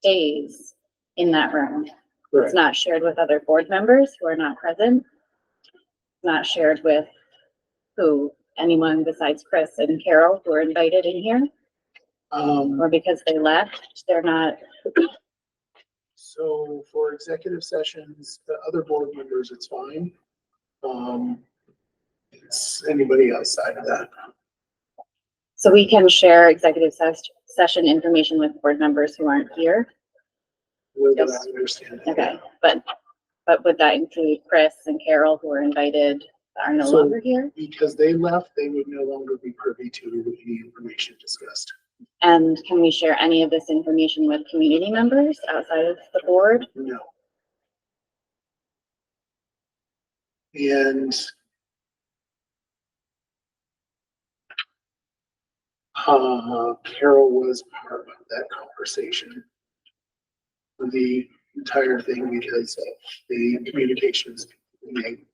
stays in that room. Correct. It's not shared with other board members who are not present. Not shared with anyone besides Chris and Carol who are invited in here, or because they left, they're not. So for executive sessions, the other board members, it's fine. It's anybody outside of that. So we can share executive session information with board members who aren't here. With Yes. that, I understand. Okay, but would that include Chris and Carol who are invited that are no So- longer here? Because they left, they would no longer be privy to any information discussed. And can we share any of this information with community members outside of the board? No. And Carol was part of that conversation. The entire thing because of the communications we made.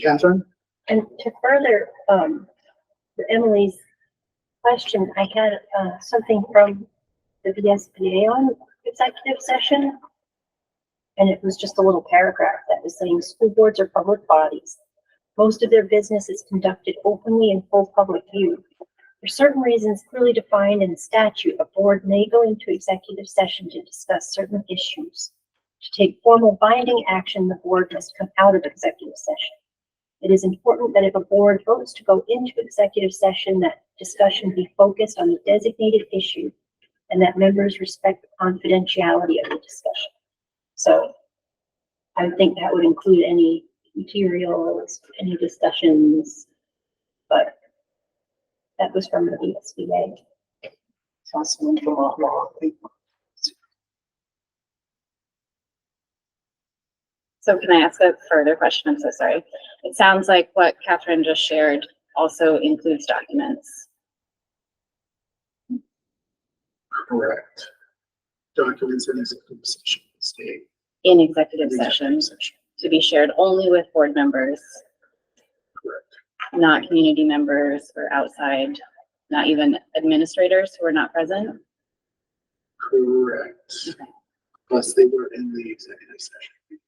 Catherine? And to further, Emily's question, I had, something from the VSBA on executive session. And it was just a little paragraph that was saying school boards are public bodies. Most of their business is conducted openly in full public view. For certain reasons clearly defined in the statute, a board may go into executive session to discuss certain issues. To take formal binding action, the board must come out of executive session. It is important that if a board votes to go into executive session, that discussion be focused on the designated issue and that members respect the confidentiality of the discussion. So I think that would include any materials, any discussions, but That was from the BUUSD. So can I ask a further question? I'm so sorry. It sounds like what Catherine just shared also includes documents. Correct. Documents in executive session state. In executive session to be shared only with board members. Correct. Not community members or outside, not even administrators who are not present. Correct. Unless they were in the executive session.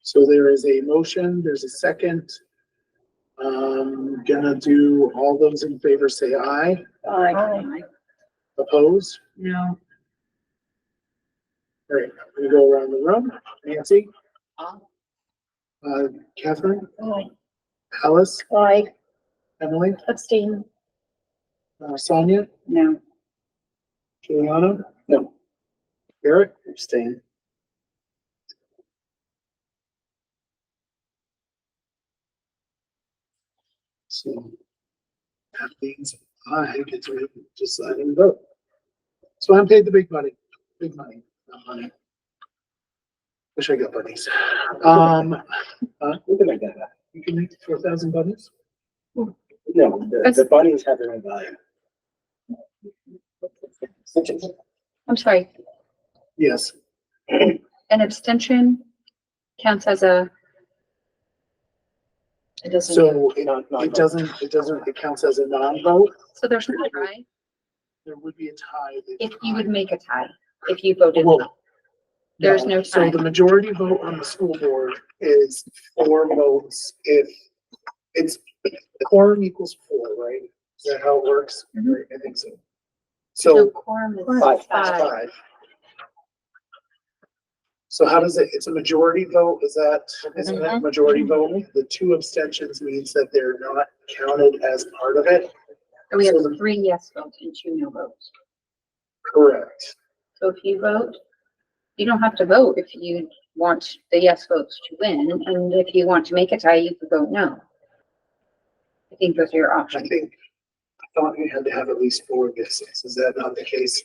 So there is a motion, there's a second. Gonna do, all those in favor say aye. Aye. Opposed? No. All right, we go around the room. Nancy? Catherine? Aye. Alice? Aye. Emily? Abstain. Sonia? No. Juliana? No. Eric? Abstain. So that means I get to decide and vote. So I'm paid the big money, not money. Wish I got bunnies. We can make that happen. You can make 4,000 bunnies? No, the bunnies have their own value. I'm sorry, Yes, an abstention counts as a, It doesn't. so it counts as a non-vote. so there's no tie. There would be a tie. If you would make a tie, if you voted Well, no. There's no So tie. the majority vote on the school board is 4 votes if it's, quorum equals 4, right? Is that how it works? Mhm. I think so. So So quorum is five. five. So how does it, it's a majority vote, isn't it a majority vote? The 2 abstentions means that they're not counted as part of it. So we have So the- 3 yes votes and 2 no votes. Correct. So if you vote, you don't have to vote if you want the yes votes to win, and if you want to make a tie, you could vote no. I think those are your I options. think, I thought you had to have at least 4 yeses. Is that not the case?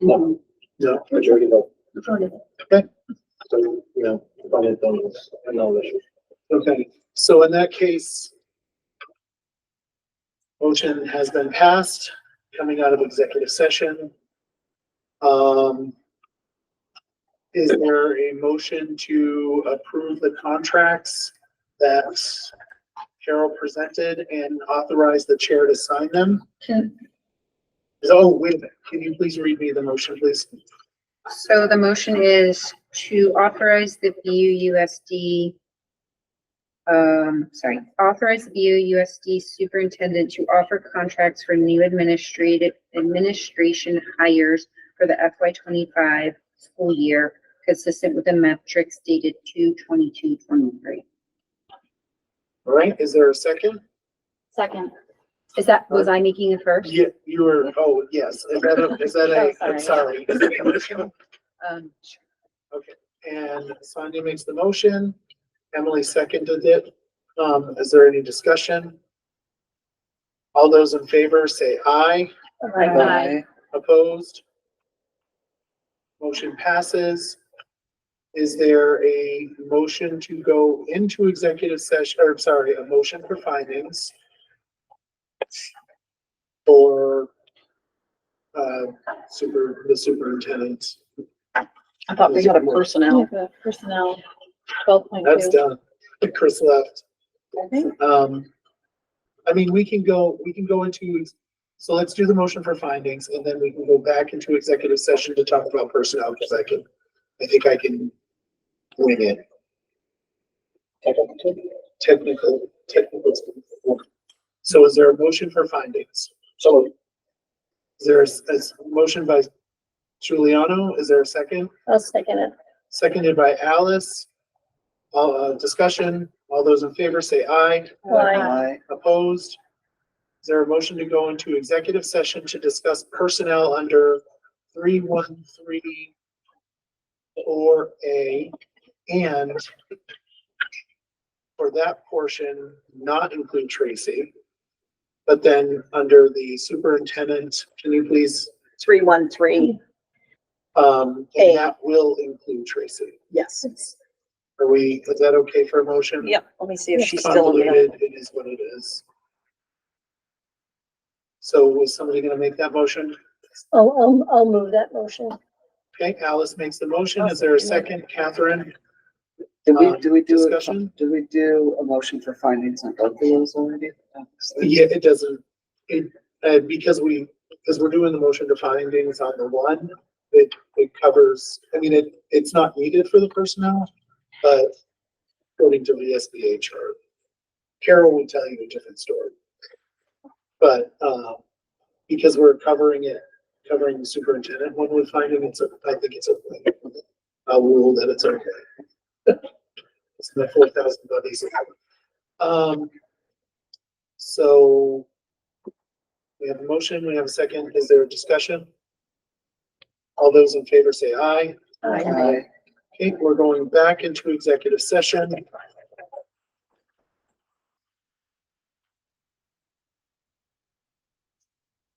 No. No, majority vote. Majority. Okay. So, you know, okay, so in that case, motion has been passed, coming out of executive session. Is there a motion to approve the contracts that Carol presented and authorize the chair to sign them? Oh, wait a minute, can you please read me the motion, please? So the motion is to authorize the BUUSD, authorize the BUUSD superintendent to offer contracts for new administration hires for the FY25 school year, consistent with the metrics dated 2/22/23. All right, is there a second? Second. Was I making it first? Yeah, you were, oh, yes, is that a, I'm sorry. Is it a motion? Okay, and Sonia makes the motion, Emily seconded it. Is there any discussion? All those in favor say aye. Aye. Opposed? Motion passes. Is there a motion to go into executive session, or sorry, a motion for findings? For, the superintendent? I thought we had a personnel. Personnel, 12.2. That's done. Chris left. I mean, we can go into, so let's do the motion for findings and then we can go back into executive session to talk about personnel, because I think I can wing it. Technical. So is there a motion for findings? So is there a motion by Giuliano? Is there a second? I'll second it. Seconded by Alice. Discussion. All those in favor say aye. Aye. Opposed? Is there a motion to go into executive session to discuss personnel under 313 4A and for that portion, not include Tracy. But then under the superintendent, can you please, 313, and A. that will include Tracy. yes. Are we, is that okay for a motion? Yep, let me see if It's she's still available. convoluted, it is what it is. So was somebody gonna make that motion? I'll move that motion. Okay, Alice makes the motion. Is there a second? Catherine? Did we, Discussion? did we do a motion for findings on both of those already? Yeah, it doesn't, because we're doing the motion to findings on the one, it covers, I mean, it's not needed for the personnel, but according to the SBA chart, Carol will tell you a different story. But, because we're covering the superintendent one with finding, I think it's okay. I'll rule that it's okay. It's my 4,000 buddies. So we have a motion, we have a second. Is there a discussion? All those in favor say aye. Aye. Okay, we're going back into executive session.